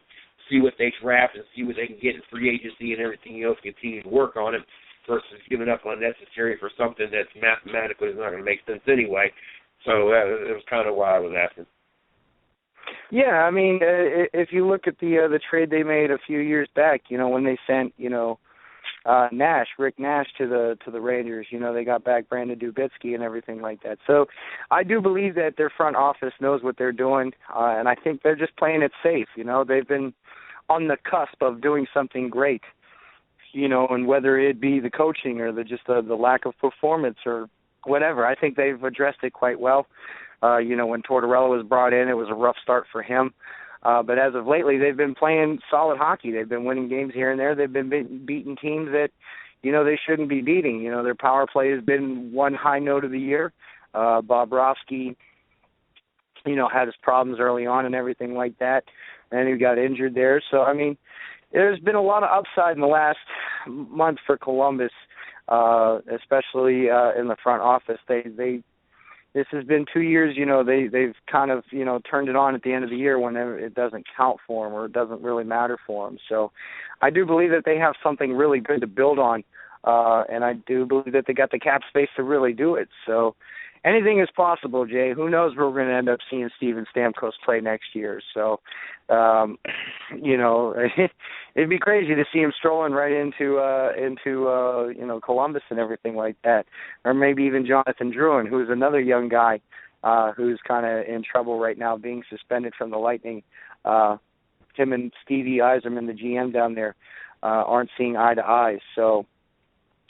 see what they draft and see what they can get in free agency and everything else, continue to work on it versus giving up unnecessary for something that's mathematically not going to make sense anyway. So it was kind of why I was asking. Yeah, I mean, if you look at the trade they made a few years back, when they sent, Rick Nash to the Rangers, they got back Brandon Dubitsky and everything like that. So I do believe that their front office knows what they're doing, and I think they're just playing it safe. They've been on the cusp of doing something great, and whether it be the coaching or the lack of performance or whatever. I think they've addressed it quite well. When Tortorella was brought in, it was a rough start for him. But as of lately, they've been playing solid hockey. They've been winning games here and there. They've been beating teams that, they shouldn't be beating. Their power play has been one high note of the year. Bobrovsky, had his problems early on and everything like that, and he got injured there. So, there's been a lot of upside in the last month for Columbus, especially in the front office. This has been 2 years, they've kind of, turned it on at the end of the year when it doesn't count for them or it doesn't really matter for them. So I do believe that they have something really good to build on, and I do believe that they got the cap space to really do it. So anything is possible, Jay. Who knows where we're going to end up seeing Steven Stamkos play next year. So, it'd be crazy to see him strolling right into Columbus and everything like that. Or maybe even Jonathan Drouin, who's another young guy who's kind of in trouble right now, being suspended from the Lightning. Him and Stevie Yzerman, the GM down there, aren't seeing eye to eye. So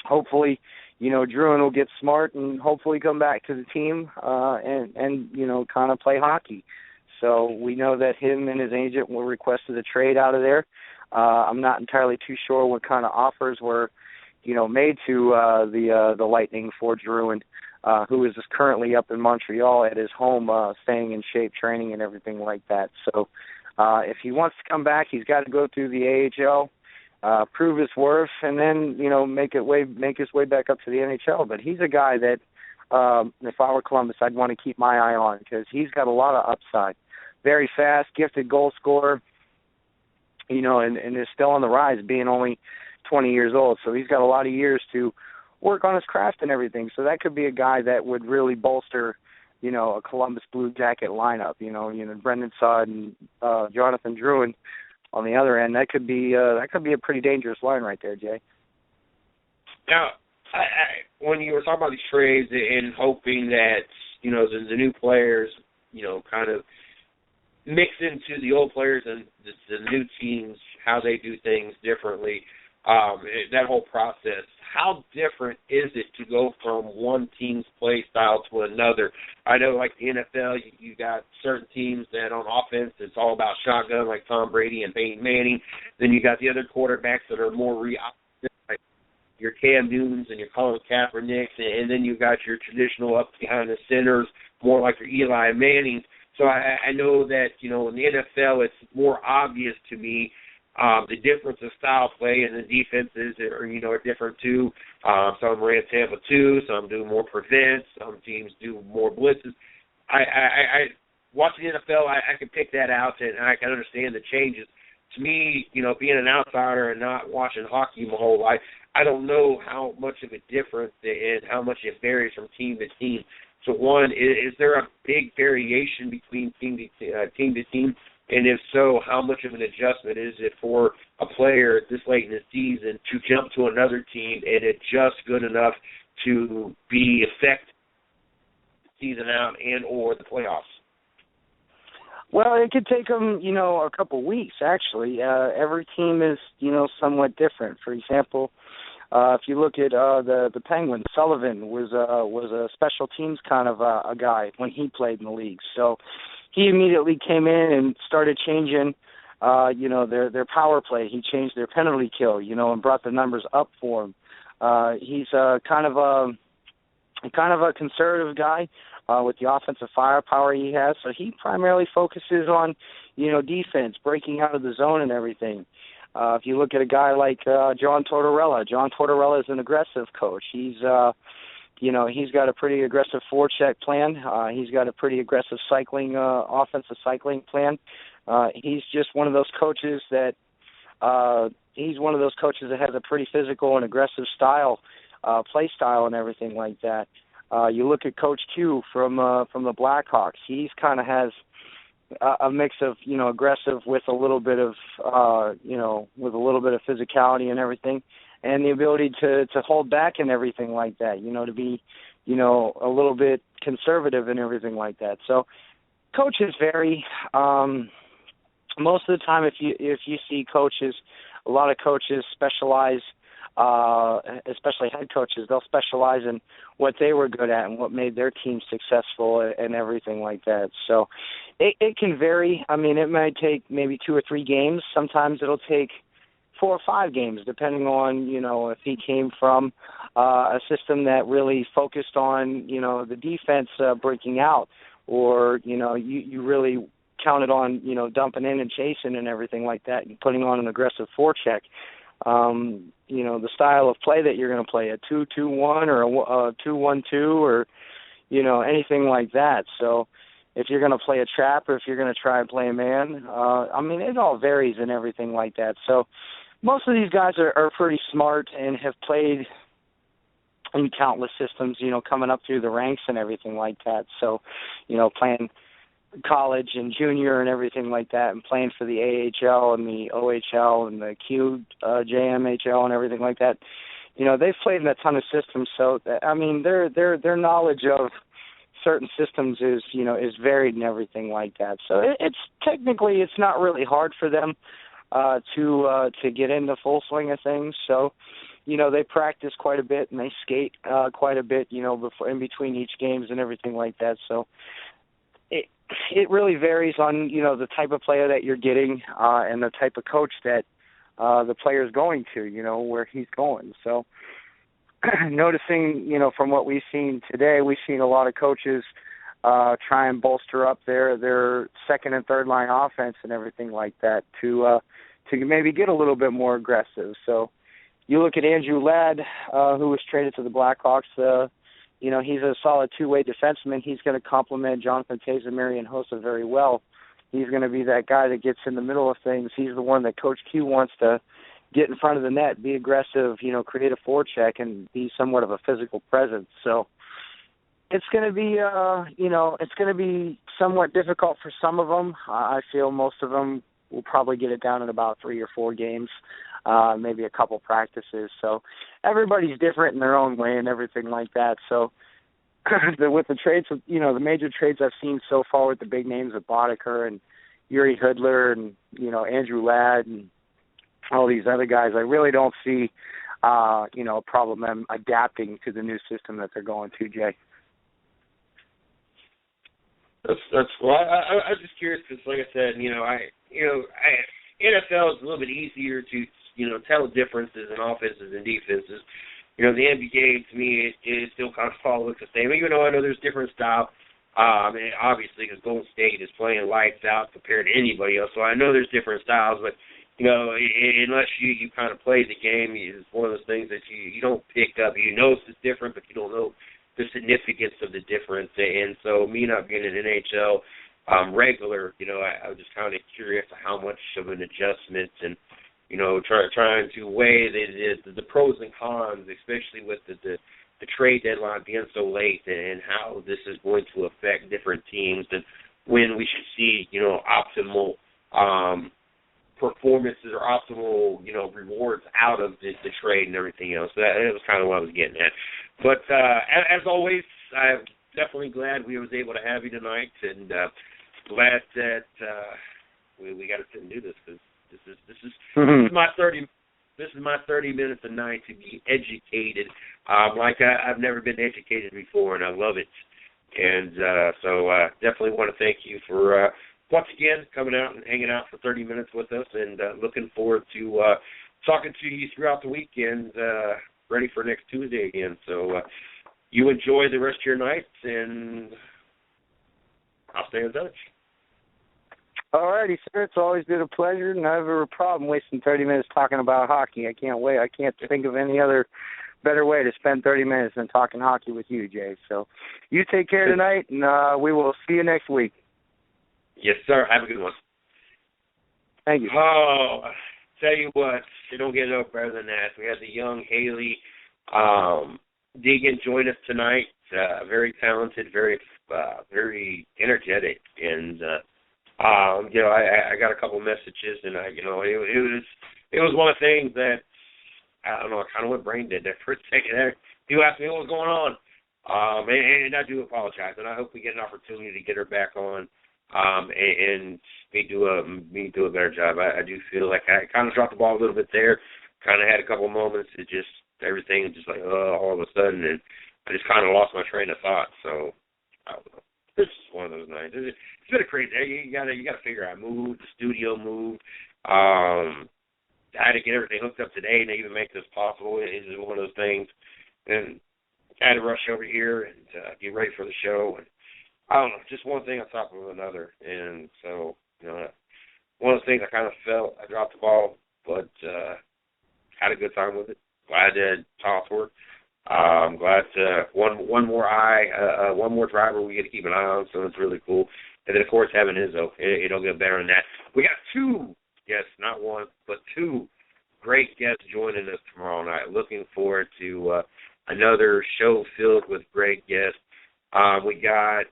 hopefully, Drouin will get smart and hopefully come back to the team and kind of play hockey. So we know that him and his agent were requested a trade out of there. I'm not entirely too sure what kind of offers were, made to the Lightning for Drouin, who is currently up in Montreal at his home, staying in shape, training, and everything like that. So if he wants to come back, he's got to go through the AHL. Prove his worth, and then make his way back up to the NHL. But he's a guy that, if I were Columbus, I'd want to keep my eye on because he's got a lot of upside. Very fast, gifted goal scorer, and is still on the rise, being only 20 years old. So he's got a lot of years to work on his craft and everything. So that could be a guy that would really bolster, a Columbus Blue Jacket lineup. Brendan Saad and Jonathan Drouin. On the other end, that could be a pretty dangerous line right there, Jay. Now, when you were talking about these trades and hoping that the new players kind of mix into the old players and the new teams, how they do things differently, that whole process, how different is it to go from one team's play style to another? I know, like the NFL, you got certain teams that on offense it's all about shotgun, like Tom Brady and Peyton Manning. Then you got the other quarterbacks that are more reactive, like your Cam Newtons and your Colin Kaepernicks, and then you got your traditional up behind the centers, more like your Eli Manning. So I know that, in the NFL it's more obvious to me the difference of style play, and the defenses are different too. Some ran Tampa 2, some do more prevent, some teams do more blitzes. I watching the NFL, I can pick that out and I can understand the changes. To me, being an outsider and not watching hockey my whole life, I don't know how much of a difference and how much it varies from team to team. So one, is there a big variation between team to team? And if so, how much of an adjustment is it for a player this late in the season to jump to another team and adjust good enough to be effective season out and or the playoffs? Well, it could take them, a couple weeks, actually. Every team is, somewhat different. For example, if you look at the Penguins, Sullivan was a special teams kind of a guy when he played in the league. So he immediately came in and started changing, their power play. He changed their penalty kill, and brought the numbers up for him. He's kind of a conservative guy with the offensive firepower he has. So he primarily focuses on, defense, breaking out of the zone and everything. If you look at a guy like John Tortorella is an aggressive coach. He's got a pretty aggressive forecheck plan. He's got a pretty aggressive offensive cycling plan. He's just one of those coaches that has a pretty physical and aggressive style, play style and everything like that. You look at Coach Q from the Blackhawks. He's kind of has a mix of aggressive with a little bit of physicality and everything, and the ability to hold back and everything like that. To be a little bit conservative and everything like that. So coaches vary. Most of the time, if you see coaches, a lot of coaches specialize especially head coaches, they'll specialize in what they were good at and what made their team successful and everything like that. So it can vary. I mean, it might take maybe 2 or 3 games. Sometimes it'll take 4 or 5 games, depending on, if he came from a system that really focused on, the defense breaking out, or, you really counted on, dumping in and chasing and everything like that and putting on an aggressive forecheck. The style of play that you're going to play, a 2-2-1 or a 2-1-2 or, anything like that. So if you're going to play a trap or if you're going to try and play a man, it all varies and everything like that. So most of these guys are pretty smart and have played in countless systems, coming up through the ranks and everything like that. So, playing college and junior and everything like that, and playing for the AHL and the OHL and the QJMHL and everything like that. They've played in a ton of systems, so their knowledge of certain systems is varied and everything like that. So it's not really hard for them to get in the full swing of things. So they practice quite a bit and they skate quite a bit, before in between each games and everything like that. So it really varies on, the type of player that you're getting and the type of coach that the player's going to, where he's going. So noticing, from what we've seen today, we've seen a lot of coaches try and bolster up their second and third line offense and everything like that to maybe get a little bit more aggressive. So you look at Andrew Ladd, who was traded to the Blackhawks. He's a solid two-way defenseman. He's going to complement Jonathan Tazamiri and Hossa very well. He's going to be that guy that gets in the middle of things. He's the one that Coach Q wants to get in front of the net, be aggressive, create a forecheck, and be somewhat of a physical presence. So it's going to be, it's going to be somewhat difficult for some of them. I feel most of them will probably get it down in about 3 or 4 games, maybe a couple practices. So everybody's different in their own way and everything like that. So with the trades, the major trades I've seen so far with the big names of Boddicker and Yuri Hudler and, Andrew Ladd and all these other guys, I really don't see, a problem them adapting to the new system that they're going to, Jay. That's well. I'm just curious because, like I said, NFL is a little bit easier to tell differences in offenses and defenses. The NBA to me it still kind of all looks the same. Even though I know there's different style, and obviously because Golden State is playing lights out compared to anybody else, so I know there's different styles. But unless you kind of play the game, it's one of those things that you don't pick up. You know it's different, but you don't know the significance of the difference. And so me not being an NHL regular, I was just kind of curious how much of an adjustment and, trying to weigh the pros and cons, especially with the trade deadline being so late and how this is going to affect different teams and when we should see, optimal performances or optimal, rewards out of the trade and everything else. So that was kind of what I was getting at. But as always, I'm definitely glad we was able to have you tonight, and glad that we got to sit and do this because this is my 30 minutes a night to be educated. Like I've never been educated before, and I love it. And so definitely want to thank you for once again coming out and hanging out for 30 minutes with us, and looking forward to talking to you throughout the weekend, ready for next Tuesday again. So you enjoy the rest of your night, and I'll stay in touch. All righty, sir. It's always been a pleasure. Never a problem wasting 30 minutes talking about hockey. I can't wait. I can't think of any other better way to spend 30 minutes than talking hockey with you, Jay. So you take care tonight, and we will see you next week. Yes, sir. Have a good one. Thank you. Oh, tell you what, it don't get no better than that. We had the young Hallie Deegan join us tonight. Very talented, very energetic, and I got a couple messages, and it was one of the things that I don't know. I kind of went brain dead there for a second. People asked me what was going on, and I do apologize, and I hope we get an opportunity to get her back on. And me do a better job. I do feel like I kind of dropped the ball a little bit there kind of had a couple moments. It just, everything just like, all of a sudden, and I just kind of lost my train of thought. So, I don't know. It's just one of those nights. It's been a crazy day. You gotta figure out. I moved, the studio moved. I had to get everything hooked up today to even make this possible. It's one of those things. And I had to rush over here and get ready for the show. And I don't know, just one thing on top of another. And so, one of those things I kind of felt I dropped the ball, but had a good time with it. Glad to talk to her. I'm glad one more driver we get to keep an eye on, so it's really cool. And then, of course, having Izzo. It'll get better than that. We got two guests, not one, but two great guests joining us tomorrow night. Looking forward to another show filled with great guests. We got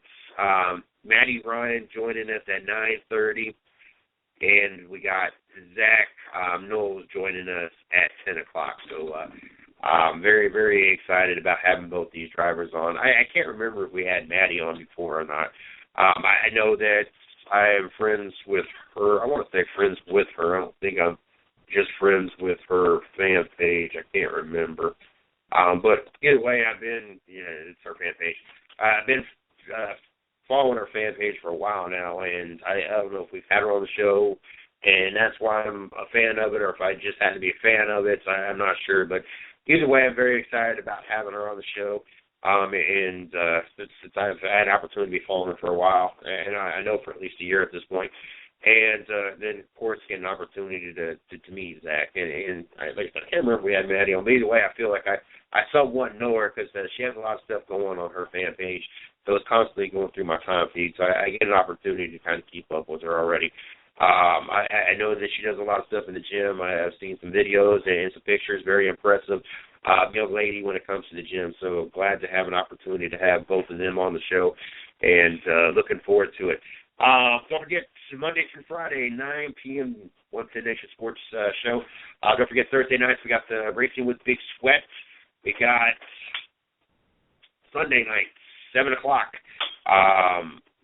Maddie Ryan joining us at 9:30, and we got Zach Knowles joining us at 10 o'clock. So I'm very, very excited about having both these drivers on. I can't remember if we had Maddie on before or not. I know that I am friends with her. I want to say friends with her. I don't think I'm just friends with her fan page. I can't remember. But either way, it's her fan page. I've been following her fan page for a while now, and I don't know if we've had her on the show, and that's why I'm a fan of it, or if I just had to be a fan of it. I'm not sure. But either way, I'm very excited about having her on the show. And since I've had an opportunity to be following her for a while, and I know for at least a year at this point, and then, of course, get an opportunity to meet Zach. And I can't remember if we had Maddie on. But either way, I feel like I somewhat know her because she has a lot of stuff going on her fan page. So it's constantly going through my time feed. So I get an opportunity to kind of keep up with her already. I know that she does a lot of stuff in the gym. I've seen some videos and some pictures. Very impressive young lady when it comes to the gym. So glad to have an opportunity to have both of them on the show, and looking forward to it. Don't forget, Monday through Friday, 9 p.m., 110 Nation Sports show. Don't forget, Thursday nights, we got the Racing with Big Sweat. We got Sunday night, 7 o'clock,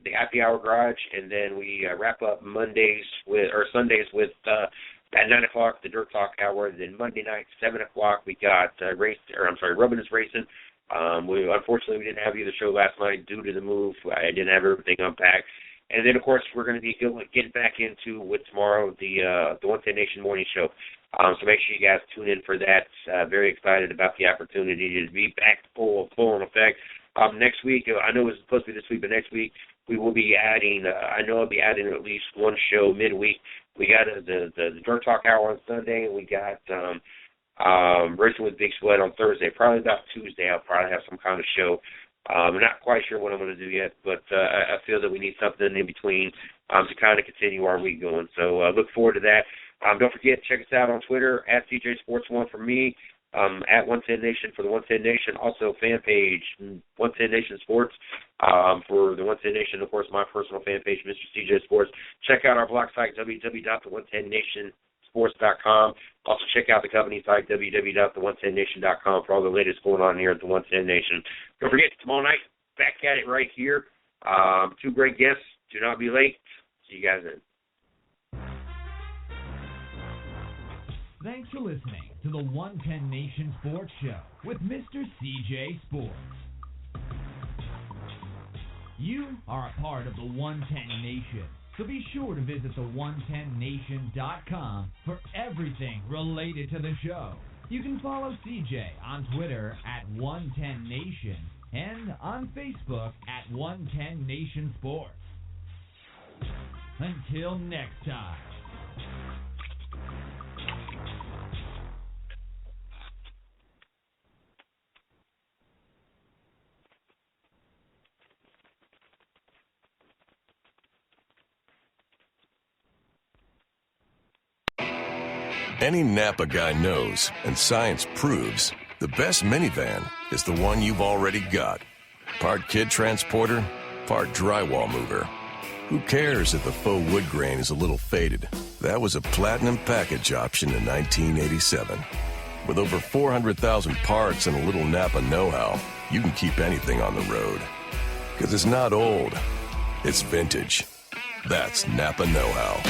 the Happy Hour Garage, and then we wrap up Sundays with at 9 o'clock, the Dirt Talk Hour. Then Monday night, 7 o'clock, we got Rubbin' is Racing. Unfortunately, we didn't have you the show last night due to the move. I didn't have everything unpacked. And then, of course, we're going to be getting back into with tomorrow the 110 Nation Morning Show. So make sure you guys tune in for that. Very excited about the opportunity to be back full in effect. Next week, I know it was supposed to be this week, but next week we will be adding, I know I'll be adding at least one show midweek. We got the Dirt Talk Hour on Sunday, and we got Racing with Big Sweat on Thursday. Probably about Tuesday I'll probably have some kind of show. I'm not quite sure what I'm going to do yet, but I feel that we need something in between to kind of continue our week going. So look forward to that. Don't forget, check us out on Twitter, at CJ Sports1 for me, at 110 Nation for the 110 Nation. Also, fan page, 110 Nation Sports for the 110 Nation. Of course, my personal fan page, Mr. CJ Sports. Check out our blog site, www.the110nationsports.com. Also, check out the company site, www.the110nation.com for all the latest going on here at the 110 Nation. Don't forget, tomorrow night, back at it right here. Two great guests. Do not be late. See you guys then. Thanks for listening to the 110 Nation Sports Show with Mr. CJ Sports. You are a part of the 110 Nation, so be sure to visit the110nation.com for everything related to the show. You can follow CJ on Twitter at 110 Nation and on Facebook at 110 Nation Sports. Until next time. Any Napa guy knows, and science proves, the best minivan is the one you've already got. Part kid transporter, part drywall mover. Who cares if the faux wood grain is a little faded? That was a platinum package option in 1987. With over 400,000 parts and a little Napa know-how, you can keep anything on the road. Because it's not old, it's vintage. That's Napa know-how.